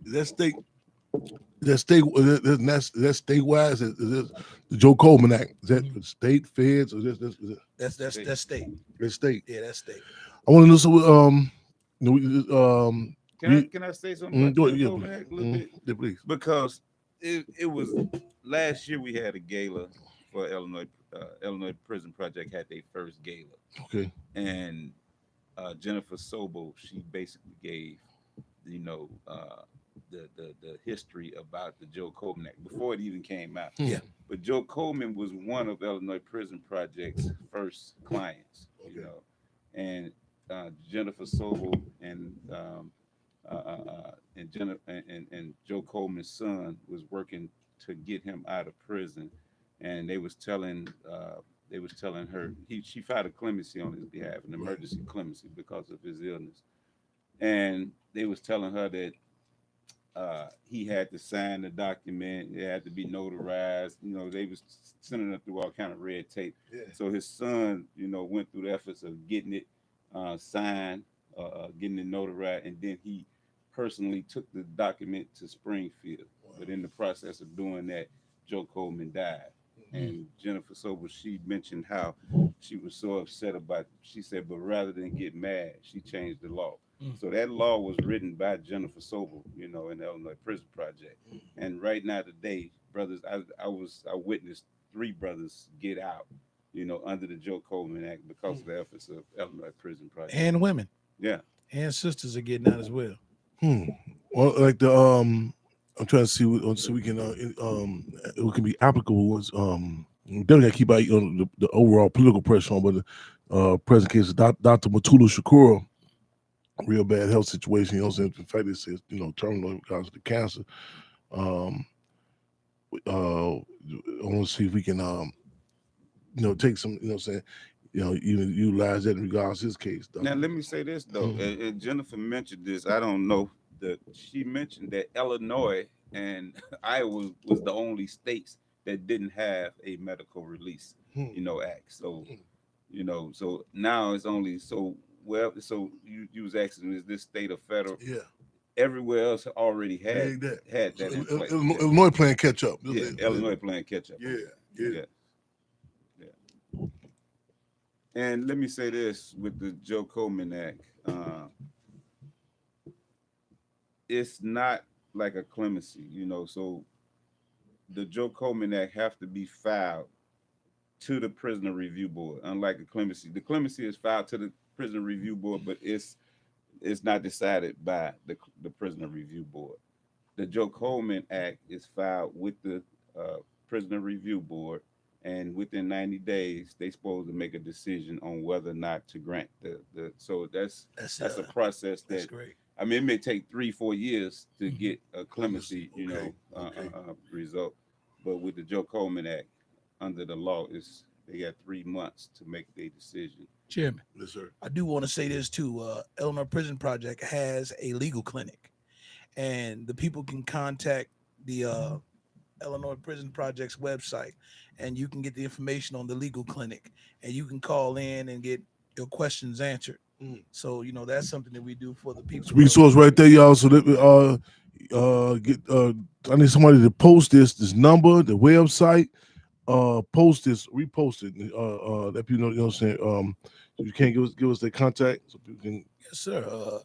That state. That's statewide. Is this the Joe Coleman Act? Is that state, feds, or is it That's state. it's state? Yeah, that's state. I want to know so Can I say something about go Joe ahead, yeah, Coleman Act a little bit? yeah, please. Because it was last year we had a gala for Illinois Prison Project had their first gala, Okay. and Jennifer Sobel, she basically gave the history about the Joe Coleman Act before it even came out. Yeah. But Joe Coleman was one of Illinois Prison Project's first clients, Okay. and Jennifer Sobel and Joe Coleman's son was working to get him out of prison, and they was telling her she filed a clemency on his behalf, an emergency clemency because of his illness, and they was telling her that he had to sign the document, it had to be notarized. They was sending her through all kind of red tape. Yeah. So his son, went through the efforts of getting it signed, getting it notarized, and then he personally took the document to Springfield. Wow. But in the process of doing that, Joe Coleman died. And Jennifer Sobel, she mentioned how she was so upset about. She said, but rather than get mad, she changed the law. So that law was written by Jennifer Sobel, in the Illinois Prison Project. And right now today, brothers, I witnessed 3 brothers get out, under the Joe Coleman Act because of the efforts of Illinois Prison Project. And women. Yeah. And sisters are getting out as well. Well, like I'm trying to see so we can it can be applicable. Was definitely got to keep out the overall political pressure on, but the present case of Dr. Matulu Shakur, real bad health situation. What I'm saying? The fact it says terminal because of the cancer. I want to see if we can take some what I'm saying even utilize that in regards to his case. Now let me say this though, and Jennifer mentioned this. I don't know that she mentioned that Illinois and Iowa was the only states that didn't have a medical release, act. So, so now it's only so. Well, so you was asking, is this state or federal? Yeah. Everywhere else already had that So in place. Illinois playing catch up. Yeah, Illinois playing catch up. Yeah. And let me say this with the Joe Coleman Act, it's not like a clemency, so the Joe Coleman Act have to be filed to the Prisoner Review Board, unlike a clemency. The clemency is filed to the Prisoner Review Board, but it's not decided by the Prisoner Review Board. The Joe Coleman Act is filed with the Prisoner Review Board, and within 90 days, they supposed to make a decision on whether or not to grant the. So that's a process that's great. I mean, it may take 3-4 years to get a clemency, result, but with the Joe Coleman Act, under the law, they got 3 months to make their decision. Chairman. Yes, sir. I do want to say this too. Illinois Prison Project has a legal clinic, and the people can contact the Illinois Prison Project's website, and you can get the information on the legal clinic, and you can call in and get your questions answered. So that's something that we do for the people. Resource right there, y'all. So that get I need somebody to post this number, the website. Post this, repost it. That people know what I'm saying. You can't give us their contact so people can. Yes, sir.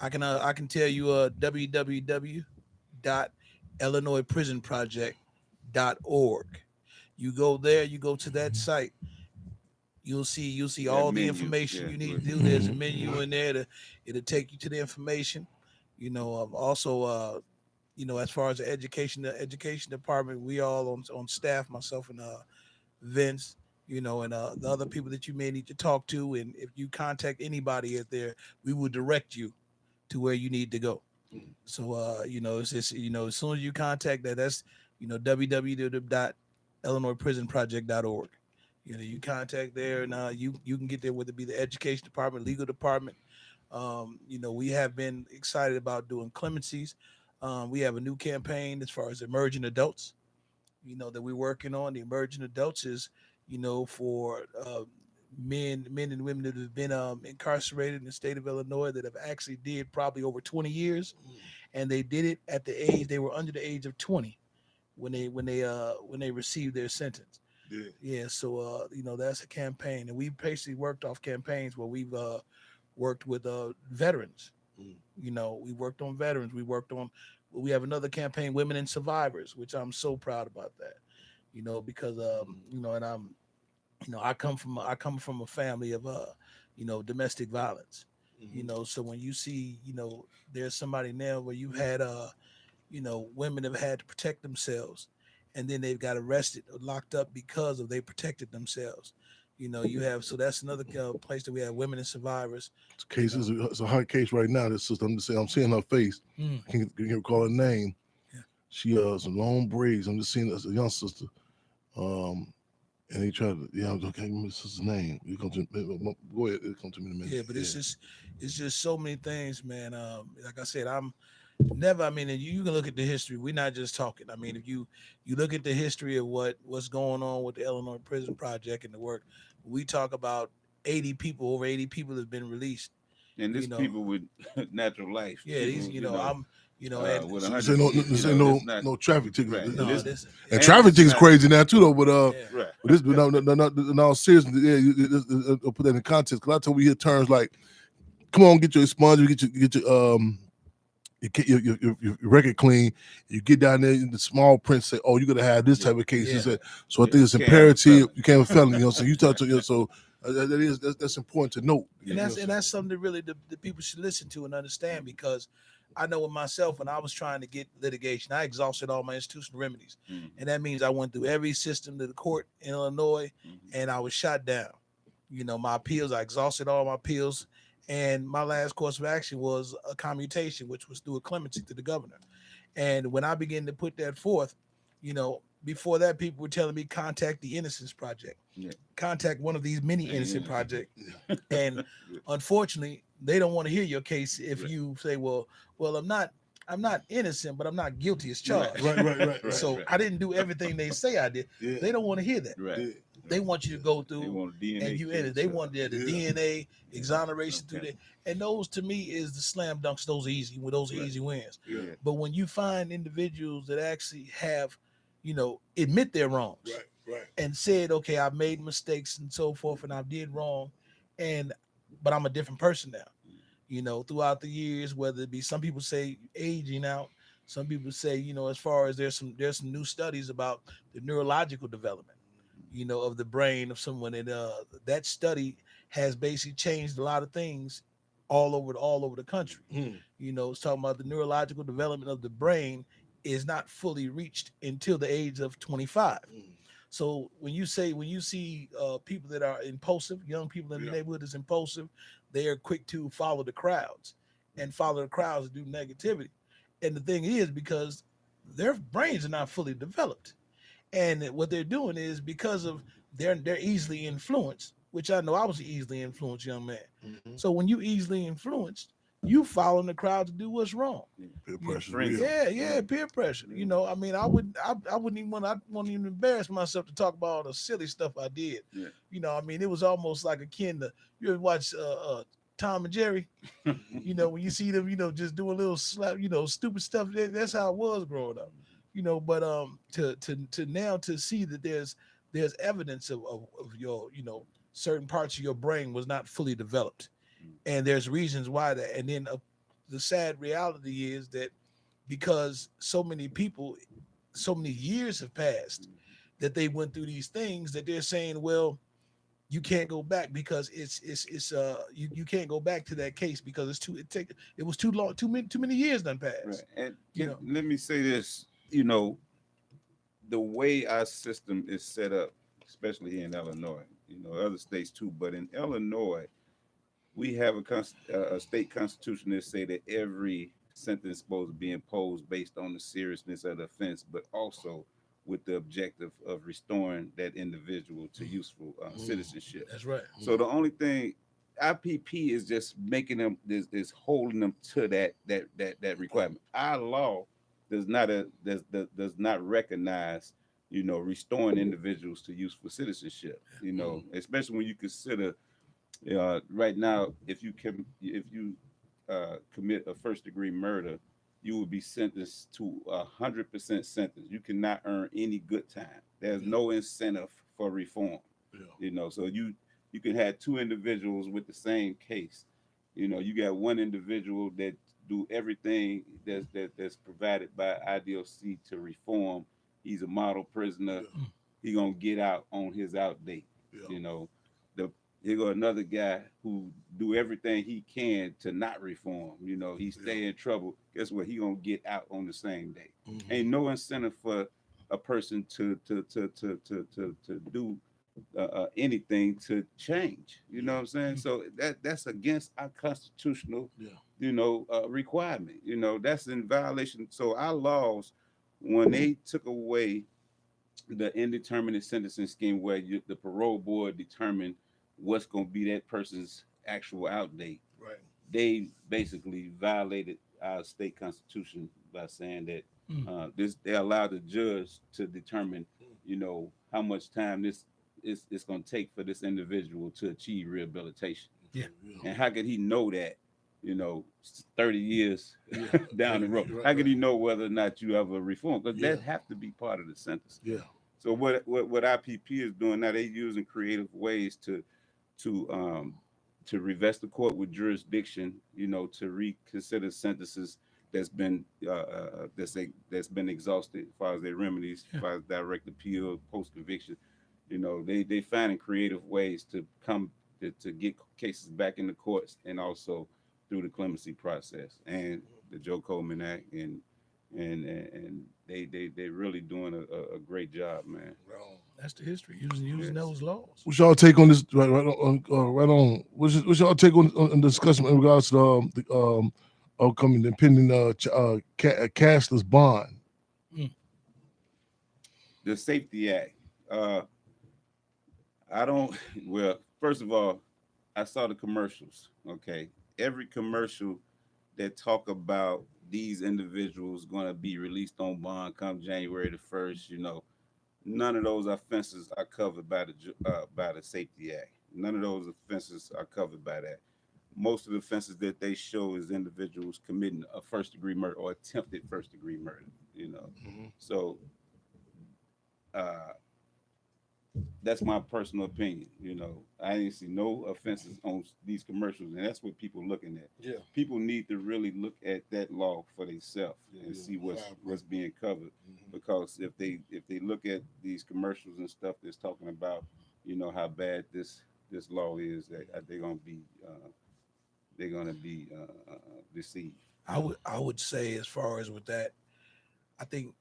I can tell you www.illinoisprisonproject.org. You go there, you go to that site. You'll see all the information you need to do. There's a menu in there it'll take you to the information. Also as far as the education department, we all on staff, myself and Vince, and the other people that you may need to talk to. And if you contact anybody out there, we will direct you to where you need to go. So it's just as soon as you contact that's www.illinoisprisonproject.org. You contact there, and you can get there, whether it be the education department, legal department. We have been excited about doing clemencies. We have a new campaign as far as emerging adults, that we're working on. The emerging adults is, for men and women that have been incarcerated in the state of Illinois that have actually did probably over 20 years. and they did it at the age they were under the age of 20 when they received their sentence. Yeah. Yeah, so that's a campaign, and we basically worked off campaigns where we've worked with veterans. Mm. We worked on veterans. We have another campaign, Women and Survivors, which I'm so proud about that. Because and I come from a family of domestic violence. So when you see there's somebody now where you've had women have had to protect themselves, and then they've got arrested or locked up because of they protected themselves. You have, so that's another place that we have Women and Survivors. It's a hard case right now. This sister, I'm just saying, I'm seeing her face. Mm. I can't recall her name. Yeah. She some long braids. I'm just seeing as a young sister. And they try to, okay, what's his name? You come to, go ahead, it'll come to me in a minute. Yeah, but it's just so many things, man. Like I said, I'm never. I mean, and you can look at the history. We're not just talking. I mean, if you look at the history of what's going on with the Illinois Prison Project and the work, we talk about over 80 people have been released. And this people with natural life. Yeah, people, these, I'm, and with Say no traffic tickets. Right. no, And traffic tickets crazy now too, though. But right. but this, no, seriously, I'll put that in context. Because I told we hear terms like, "Come on, get your sponge, get your record clean." You get down there in the small print, say, "Oh, you're gonna have this type of case." Yeah. So I think it's imperative. You can't have a felony, So you talk to so that's important to note. And that's something that really the people should listen to and understand, because I know with myself, when I was trying to get litigation, I exhausted all my institutional remedies. Mm-hmm. And that means I went through every system to the court in Illinois, and I was shot down. My appeals, I exhausted all my appeals. And my last course of action was a commutation, which was through a clemency to the governor. And when I began to put that forth, before that, people were telling me, contact the Innocence Project, contact one of these many innocent projects. And unfortunately, they don't want to hear your case if you say, well, I'm not innocent, but I'm not guilty as charged. Right. So I didn't do everything they say I did. Yeah. They don't want to hear that. Right. They want you to go They through want DNA and you in it. They want the DNA exoneration through that. And those, to me, is the slam dunks. Those are easy. Those are easy wins. Yeah. But when you find individuals that actually have, admit their wrongs, Right. and said, okay, I've made mistakes and so forth, and I did wrong, but I'm a different person now. Throughout the years, whether it be, some people say aging out, some people say, as far as there's some new studies about the neurological development, of the brain of someone, and that study has basically changed a lot of things all over the country. It's talking about the neurological development of the brain is not fully reached until the age of 25. So when you see people that are impulsive, young people in the neighborhood is impulsive, they are quick to follow the crowds and do negativity. And the thing is, because their brains are not fully developed, and what they're doing is because of they're easily influenced, which I know I was an easily influenced young man. So when you easily influenced, you follow the crowd to do what's wrong. Peer pressure. Yeah, peer pressure. I mean, I wouldn't even embarrass myself to talk about all the silly stuff I did. I mean, it was almost like akin to, you ever watch Tom and Jerry? When you see them, just doing little stupid stuff. That's how it was growing up. But to now to see that there's evidence of your certain parts of your brain was not fully developed, and there's reasons why that. And then the sad reality is that because so many people, so many years have passed, that they went through these things, that they're saying, well, you can't go back because you can't go back to that case because it was too long, too many years done passed. Right. And let me say this, the way our system is set up, especially here in Illinois, other states too, but in Illinois, we have a state constitution that say that every sentence is supposed to be imposed based on the seriousness of the offense, but also with the objective of restoring that individual to useful citizenship. That's right. So the only thing IPP is just making them is holding them to that requirement. Our law does not recognize restoring individuals to useful citizenship. Especially when you consider right now, if you commit a first degree murder, you would be sentenced to 100% sentence. You cannot earn any good time. There's no incentive for reform. So you can have two individuals with the same case. You got one individual that do everything that's provided by IDOC to reform. He's a model prisoner. He gonna get out on his out date. The Here go another guy who do everything he can to not reform. He stay in trouble. Guess what? He gonna get out on the same day. Ain't no incentive for a person to do anything to change. You know what I'm saying? So that's against our constitutional, requirement. That's in violation. So our laws, when they took away the indeterminate sentencing scheme, where the parole board determined what's going to be that person's actual out date, right? They basically violated our state constitution by saying that they allowed the judge to determine, how much time it's going to take for this individual to achieve rehabilitation. Yeah. And how could he know that, 30 years down the road? How could he know whether or not you ever reform? Because that have to be part of the sentence. Yeah. So what IPP is doing now, they're using creative ways to revest the court with jurisdiction, to reconsider sentences that's been exhausted as far as their remedies, as far as direct appeal, post conviction. They finding creative ways to come to get cases back in the courts, and also through the clemency process and the Joe Coleman Act, and they really doing a great job, man. That's the history, using those laws. What's y'all take on this? Right on. What's y'all take on the discussion in regards to the upcoming impending cashless bond? The Safety Act. Well, first of all, I saw the commercials. Okay, every commercial that talk about these individuals going to be released on bond come January the 1st, none of those offenses are covered by the Safety Act. None of those offenses are covered by that. Most of the offenses that they show is individuals committing a first-degree murder or attempted first-degree murder. So that's my personal opinion. I didn't see no offenses on these commercials, and that's what people looking at. Yeah. People need to really look at that law for themselves and see what's being covered. Because if they look at these commercials and stuff that's talking about, how bad this law is, they're gonna be deceived. I would say, as far as with that, I think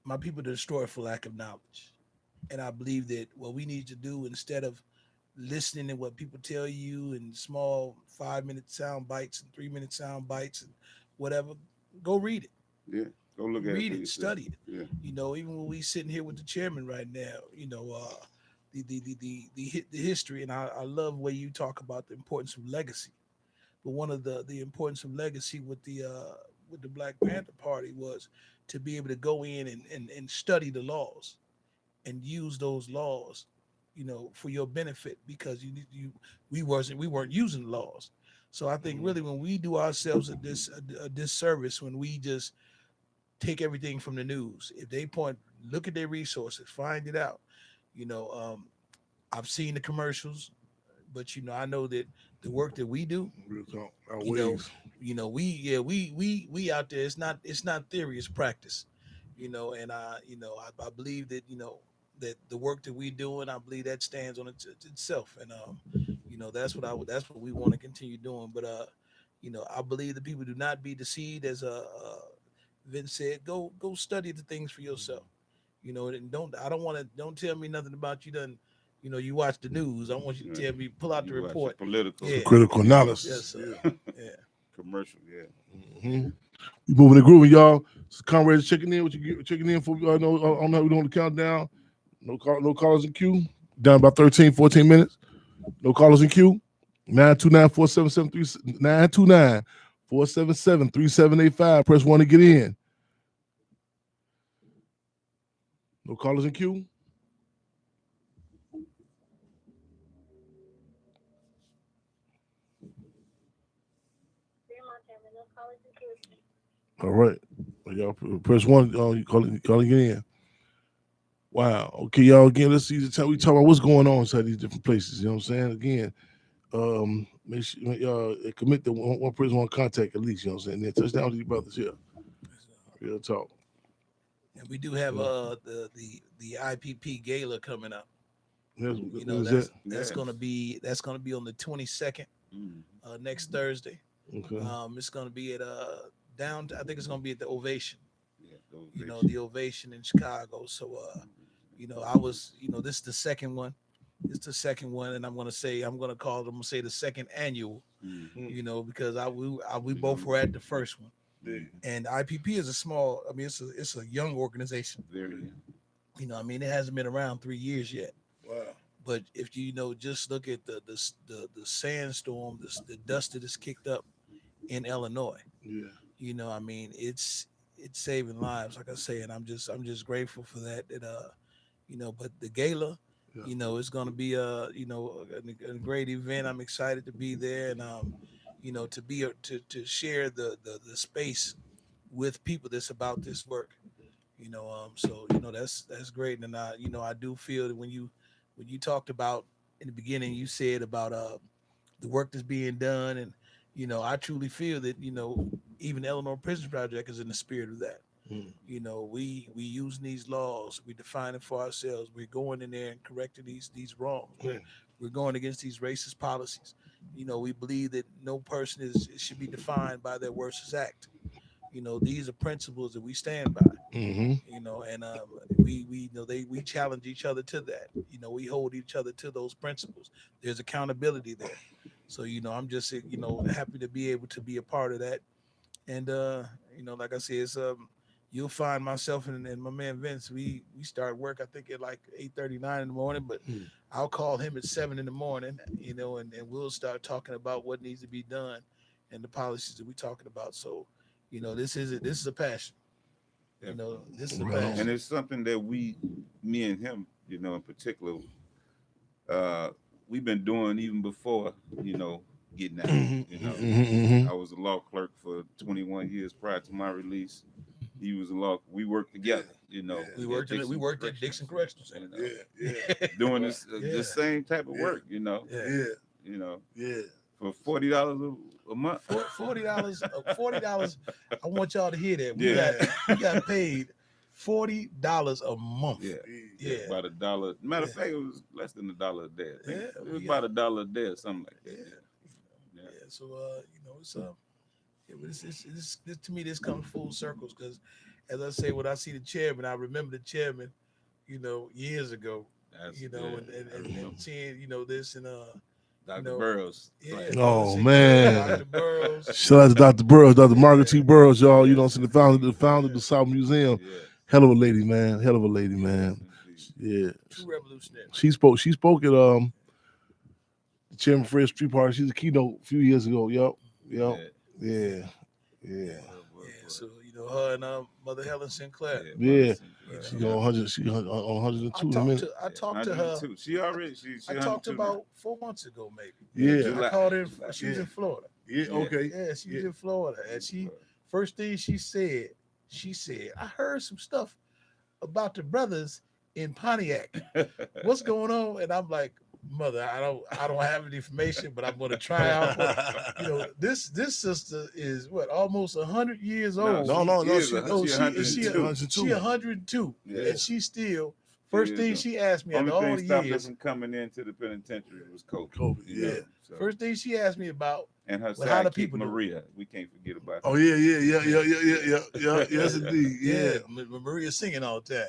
my people destroy for lack of knowledge. And I believe that what we need to do, instead of listening to what people tell you in small 5-minute sound bites and 3-minute sound bites and whatever, go read it. Yeah, go look at it. Read it, study it. Yeah. Even when we sitting here with the chairman right now, the history, and I love the way you talk about the importance of legacy. But one of the importance of legacy with the Black Panther Party was to be able to go in and study the laws and use those laws, for your benefit, because we weren't using the laws. So I think really when we do ourselves a disservice when we just take everything from the news. If they look at their resources, find it out. I've seen the commercials, but I know that the work that we do, we out there. It's not theory, it's practice. And I believe that that the work that we do, and I believe that stands on itself. And that's what we want to continue doing. But I believe that people do not be deceived, as Vince said. Go study the things for yourself. And don't tell me nothing about you done. You watch the news. I want you to tell me, pull out the report. Political, critical analysis. Yes, sir. Yeah. Commercial, yeah. We moving and grooving, y'all. So Conrad's checking in. What you checking in for? I know we're doing the countdown. No callers in queue. Down about 13, 14 minutes. No callers in queue. 929-477-3785. Press 1 to get in. No callers in queue. All right. Y'all press one. You calling it in. Wow. Okay, y'all. Again, let's see the time we talk about what's going on inside these different places. You know what I'm saying? Again, make sure y'all commit to one person, one contact at least. You know what I'm saying? Then touchdown to you brothers here. Real talk. And we do have the IPP gala coming up. When You know, is that's that? that's gonna be on the 22nd, next Thursday. Okay. It's gonna be at down. I think it's gonna be at the Ovation. Yeah, You know, the Ovation in Chicago. So you know, I was, you know, this is the second one. It's the second one, and I'm gonna say the second annual. You know, because we both were at the first one. Yeah. And IPP is a small. I mean, it's a young organization. Very. You know, I mean, it hasn't been around 3 years yet. Wow. But if you know, just look at the sandstorm, the dust that is kicked up in Illinois. Yeah. You know, I mean, it's saving lives, like I say, and I'm just grateful for that. That you know, but the gala, Yeah. you know, it's going to be you know, a great event. I'm excited to be there, and you know, to share the space with people that's about this work. You know, so you know that's great, and you know, I do feel that when you talked about in the beginning, you said about the work that's being done, and you know, I truly feel that, you know, even the Illinois Prison Project is in the spirit of that. You know, we using these laws, we defining for ourselves, we're going in there and correcting these wrongs. We're going against these racist policies. You know, we believe that no person should be defined by their worst act. You know, these are principles that we stand by. You know, and we you know, we challenge each other to that. You know, we hold each other to those principles. There's accountability there. So you know, I'm just, you know, happy to be able to be a part of that. And you know, like I said, it's you'll find myself and my man Vince. We start work, I think, at like 8:39 in the morning, but I'll call him at 7 in the morning. You know, and we'll start talking about what needs to be done and the policies that we're talking about. So you know, this is a passion. You know, this is a passion. And it's something that me and him, you know, in particular, we've been doing even before, you know, getting out. You know, I was a law clerk for 21 years prior to my release. He was a law. We worked together. You know, We worked at Dixon Correctional Center. Doing the same type of work. You know, you know, for $40 a month. $40. I want y'all to hear that. We got paid $40 a month. Yeah, about $1. Matter of fact, it was less than $1 a day. It was about $1 a day or something like that. So you know, it's to me, this comes full circles, because as I say, when I see the chairman, I remember the chairman, you know, years ago. You know, and seeing, you know, this and Dr. You know, Burroughs. Oh man! Dr. Burroughs. Shout out to Dr. Burroughs, Dr. Margaret T. Burroughs, y'all. You know, the founder of the South Museum. Hell of a lady, man. Hell of a lady, man. Yeah. True revolutionary. She spoke at the Chairman Fred Street Party. She's a keynote a few years ago. Yep. Yeah. So you know, her and Mother Helen Sinclair. Yeah. She's on 100. She's on 102 in a minute. I talked to her. She already. I talked about 4 months ago, maybe. Yeah. I called her. She was in Florida. Yeah. Okay. Yeah, she was in Florida, and first thing she said, I heard some stuff about the brothers in Pontiac. What's going on? And I'm like, Mother, I don't have any information, but I'm going to try out. You know, this sister is what, almost 100 years old. No. She's 102, and she still. First thing she asked me after all the years, from coming into the penitentiary was COVID. Yeah. So. First thing she asked me about, and her how the sidekick people Maria. We can't forget about her. Oh yeah. Yes indeed. Yeah. Maria singing all the time.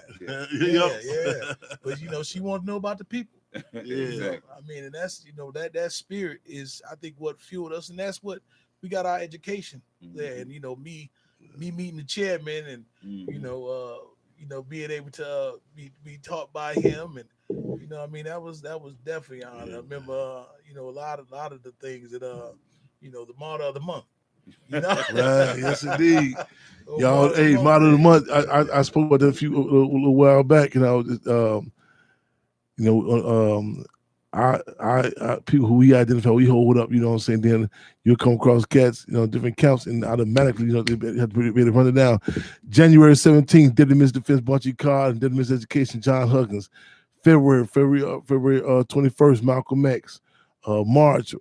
Yeah. But you know, she wanted to know about the people. Exactly. I mean, and that's, you know, that spirit is, I think, what fueled us, and that's what we got our education there. And you know, me meeting the chairman, and you know, being able to be taught by him, and you know, I mean, that was definitely on. I remember, you know, a lot of the things that you know, the martyr of the month. You know? Right. Yes indeed. Y'all, hey, martyr of the month. I spoke about that a little while back, and I was people who we identify, we hold up, you know what I'm saying? Then you'll come across cats, different counts, and automatically, they have to be able to run it down. January 17th, did the Miss Defense, Bunchy Carr, and did the Miss Education, John Huggins. February 21st, Malcolm X. March,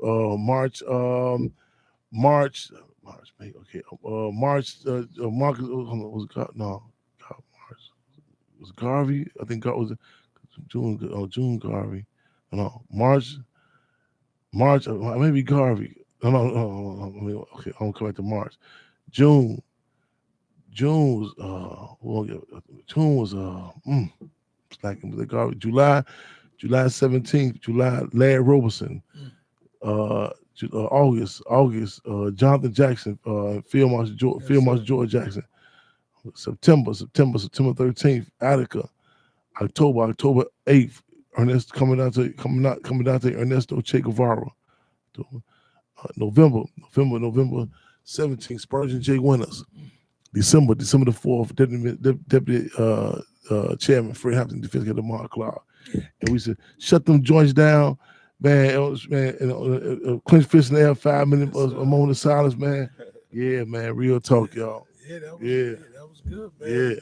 May, okay. March, Marcus, hold on, was it March. Was it Garvey? I think God was it June Garvey. No, March, maybe Garvey. No. Okay, I'm gonna come back to March. June, June was June was slacking with the Garvey. July 17th, Larry Roberson. August, Jonathan Jackson, Field Marshal George Jackson. September 13th, Attica. October 8th, coming down to Ernesto Che Guevara. November 17th, Spurgeon J. Winters. December the 4th, Deputy Chairman Fred Hampton, Defense Secretary Mark Clark. And we said, shut them joints down, man. Clinch fist in the air, 5 minutes, a moment of silence, man. Yeah, man, real talk, y'all. Yeah, that was good, man. Yeah.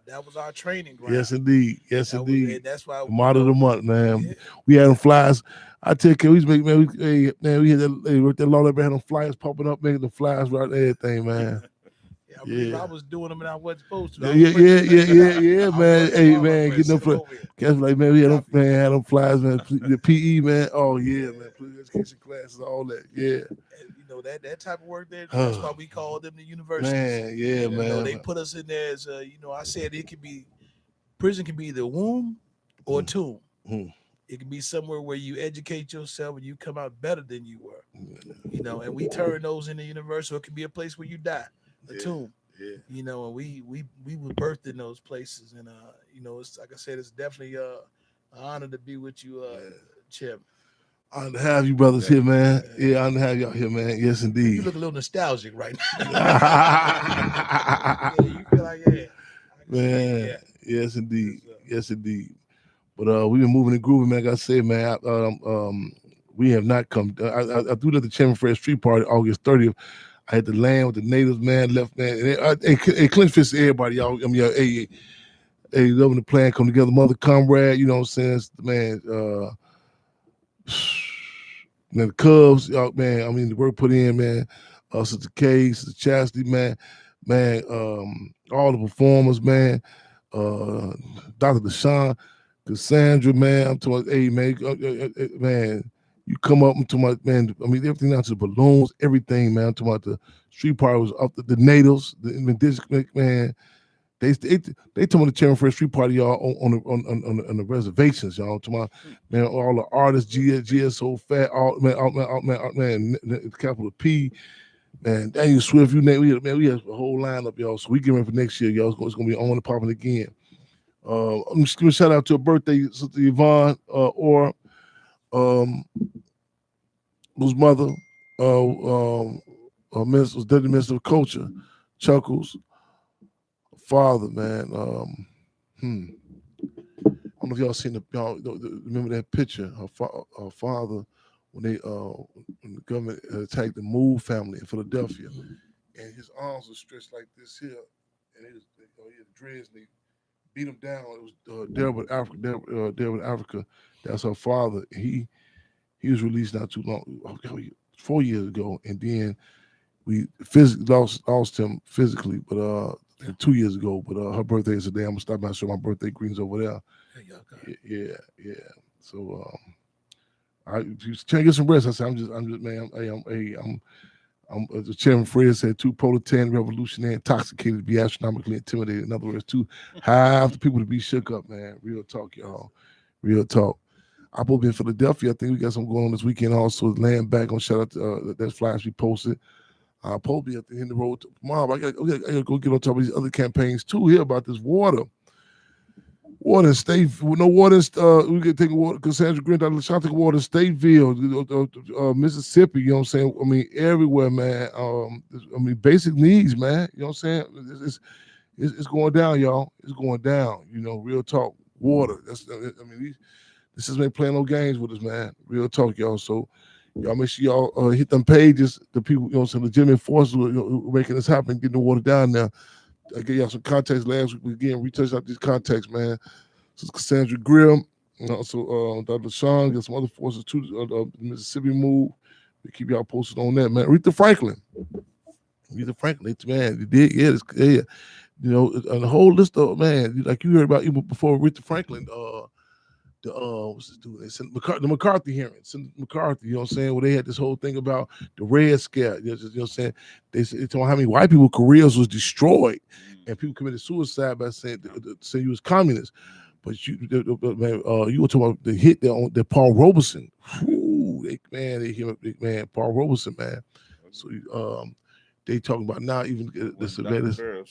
That was our training ground. Yes, indeed. And that's why Model of the month, man. Yeah. We had them flyers. I tell you, we had that law that had them flyers popping up, making the flyers right there, everything, man. I believe I was doing them and I wasn't supposed to. Yeah, man. Hey, man, getting them flyers. Guys, like, man, we had them flyers, man. The PE, man. Oh, yeah, man. Political education classes, all that. Yeah. That type of work there, that's why we call them the universities. Man, yeah, man. They put us in there as, I said prison can be either womb or tomb. It can be somewhere where you educate yourself and you come out better than you were. And we turn those into university. So it can be a place where you die. A tomb, and we were birthed in those places, and it's like I said, it's definitely an honor to be with you, Chairman. Honored to have you brothers here, man. Yeah, honored to have y'all here, man. Yes, indeed. You look a little nostalgic right now. You feel like man. Yeah. Yes, indeed. Yes, indeed. But we've been moving and grooving, man. Like I said, man, we have not come. I threw at the Chairman Fred Street Party August 30th. I had to land with the natives, man, left, man. Hey, clinch fist to everybody, y'all. I mean, hey, loving the plan, come together, mother comrade, you know what I'm saying? Man, the Cubs, y'all, man, I mean, the work put in, man. Sister K, Sister Chastity, man, all the performers, man. Dr. Deshaun, Cassandra, man. I'm talking about, hey, man, you come up into my, man, I mean, everything down to the balloons, everything, man. I'm talking about the street party was up, the natives, the man. They told me the Chairman for a street party, y'all, on the reservations, y'all. I'm talking about, man, all the artists, GSO Fat, man, capital P, man, Daniel Swift, you name, we had a whole lineup, y'all. So we get ready for next year, y'all. It's gonna be on and popping again. I'm just giving a shout out to a birthday, Sister Yvonne, whose mother was Deputy Minister of Culture, Chuckles, father, man. I don't know if y'all seen y'all remember that picture. Her father when the government attacked the Moore family in Philadelphia, and his arms were stretched like this here, and he had dreads, and they beat him down. It was Delbert Africa. That's her father. He was released not too long, 4 years ago, and then we physically lost him physically, but 2 years ago. But her birthday is today. I'm gonna stop by and show my birthday greetings over there. Yeah. So I just trying to get some rest. I said, I'm just man. I'm the Chairman Fred said, too proletarian, revolutionary, intoxicated to be astronomically intimidated. In other words, too high for people to be shook up, man. Real talk, y'all. Real talk. I'm supposed to be in Philadelphia. I think we got something going on this weekend also. Land back on shout out to that flash we posted. I'll probably be at the end of the road tomorrow. I gotta go get on top of these other campaigns too here about this water. Water in State, no water. We can take water. Cassandra Green, I take water in Stateville, Mississippi. You know what I'm saying? I mean, everywhere, man. I mean, basic needs, man. You know what I'm saying? It's going down, y'all. It's going down. You know, real talk. Water. This is ain't playing no games with us, man. Real talk, y'all. So y'all make sure y'all hit them pages. The people, some legitimate forces who making this happen, getting the water down now. I gave y'all some context last week. Again, we touched out these contexts, man. This is Cassandra Grimm, and also Dr. Sean, got some other forces too. The Mississippi move. We keep y'all posted on that, man. Aretha Franklin, man, you did, yeah. And the whole list of, man, like you heard about even before Aretha Franklin, what's this dude? The McCarthy hearing, Senator McCarthy, you know what I'm saying? Where they had this whole thing about the Red Scare, you know what I'm saying? They told how many white people careers was destroyed, and people committed suicide by saying you was communist. But you were talking about the hit that Paul Robeson. Whew, man, Paul Robeson, man. So they talking about now even the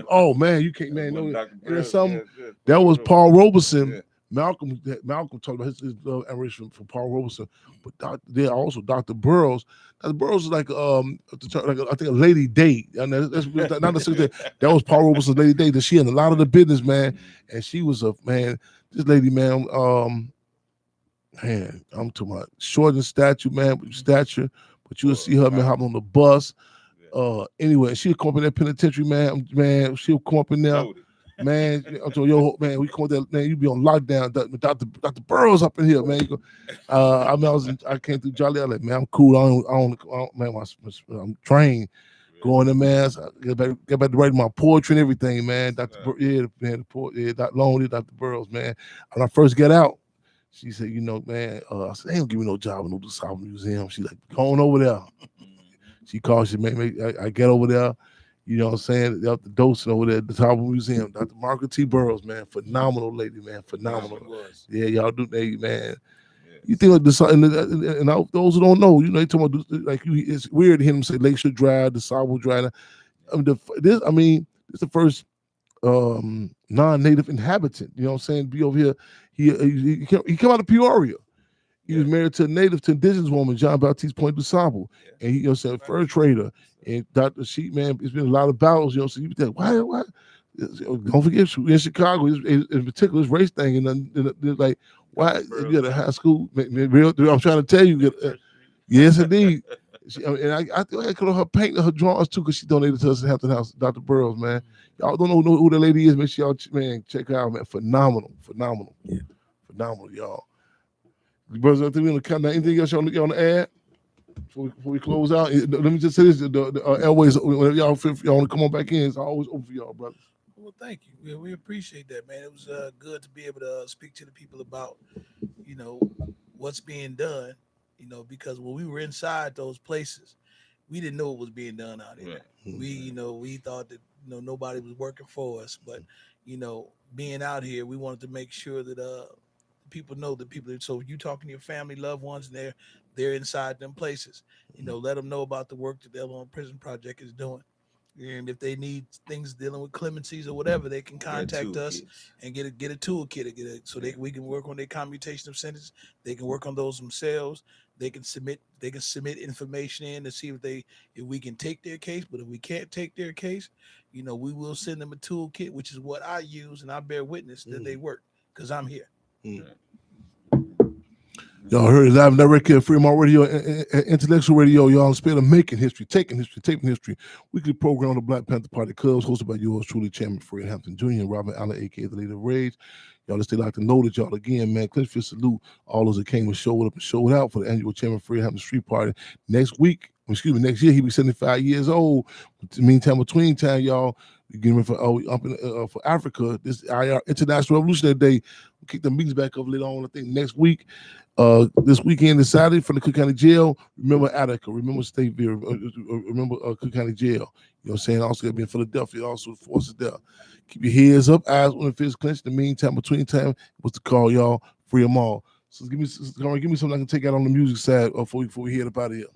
oh man, you can't, man. No, there's something that was Paul Robeson. Yeah. Malcolm talked about his love admiration for Paul Robeson, but there also Dr. Burroughs. Dr. Burroughs is like I think a Lady Day. And that's not that was Paul Robeson's Lady Day. That she had a lot of the business, man, and she was a man. This lady, man, man, I'm talking about short in stature, man, but you'll see her, man, hopping on the bus. Anyway, she'll come up in that penitentiary, man. Man, she'll come up in there. Man, I'm telling you, man, we call that, man, you be on lockdown. Dr. Burroughs up in here, man. I came through Jolly. I like, man, I'm cool. I don't man, I'm trained. Going there, man. So get back to writing my poetry and everything, man. Dr. Dr. Burroughs, man. When I first got out, she said, man, I said, they don't give me no job in the South Museum. She's like, going over there. She called, she made I get over there. You know what I'm saying? Up the Dosing over there at the South Museum. Dr. Margaret T. Burroughs, man. Phenomenal lady, man. Phenomenal. Yeah, y'all do, man. Yeah. You think like and those who don't know, they talking about, like, it's weird to hear them say Lakeshore Drive, the Sable Drive. This is the first non-native inhabitant, you know what I'm saying, be over here. He came out of Peoria. He was married to to indigenous woman, John Baptiste Point du Sable. And he, fur trader. And Dr. Sheep, man, it's been a lot of battles, so you think, why? Don't forget, in Chicago, in particular, this race thing, and like, why you got a high school? I'm trying to tell you, yes, indeed. And I could have her painting her drawings too, because she donated to us at Hampton House, Dr. Burroughs, man. Y'all don't know who the lady is, make sure y'all, man, check her out, man. Phenomenal, y'all. Brothers, I think we're gonna count down. Anything else y'all want to add before we close out? Let me just say this: the airways, whenever y'all feel y'all want to come on back in, it's always open for y'all, brothers. Well, thank you. We appreciate that, man. It was good to be able to speak to the people about, what's being done. Because when we were inside those places, we didn't know what was being done out here. Right. We thought that nobody was working for us, but being out here, we wanted to make sure that people know that people. So you talking to your family, loved ones, and they're inside them places. Let them know about the work that the Illinois Prison Project is doing. And if they need things dealing with clemencies or whatever, they can contact us and get a toolkit, so we can work on their commutation of sentence. They can work on those themselves. They can submit information in to see if we can take their case. But if we can't take their case, we will send them a toolkit, which is what I use, and I bear witness that they work because I'm here. Y'all heard it live and direct here, Fremont Radio, Intellectual Radio. Y'all inspired of making history, taking history. Weekly program on the Black Panther Party Clubs, hosted by yours truly, Chairman Fred Hampton Jr. and Robert Allen, a.k.a. the Leader of Rage. Y'all just stay like to know that y'all again, man. Clinchfield salute all those that came and showed up and showed out for the annual Chairman Fred Hampton Street Party. Next year, he'll be 75 years old. Meantime, between time, y'all, we getting ready for Africa. This International Revolutionary Day. We'll kick the meetings back up later on, I think, next week. This weekend is Saturday from the Cook County Jail. Remember Attica, remember Stateville, remember Cook County Jail. You know what I'm saying? Also, gonna be in Philadelphia, also the forces there. Keep your heads up, eyes on the fist clenched. In the meantime, between time, what's the call, y'all? Free them all. So give me something I can take out on the music side before we head up out of here.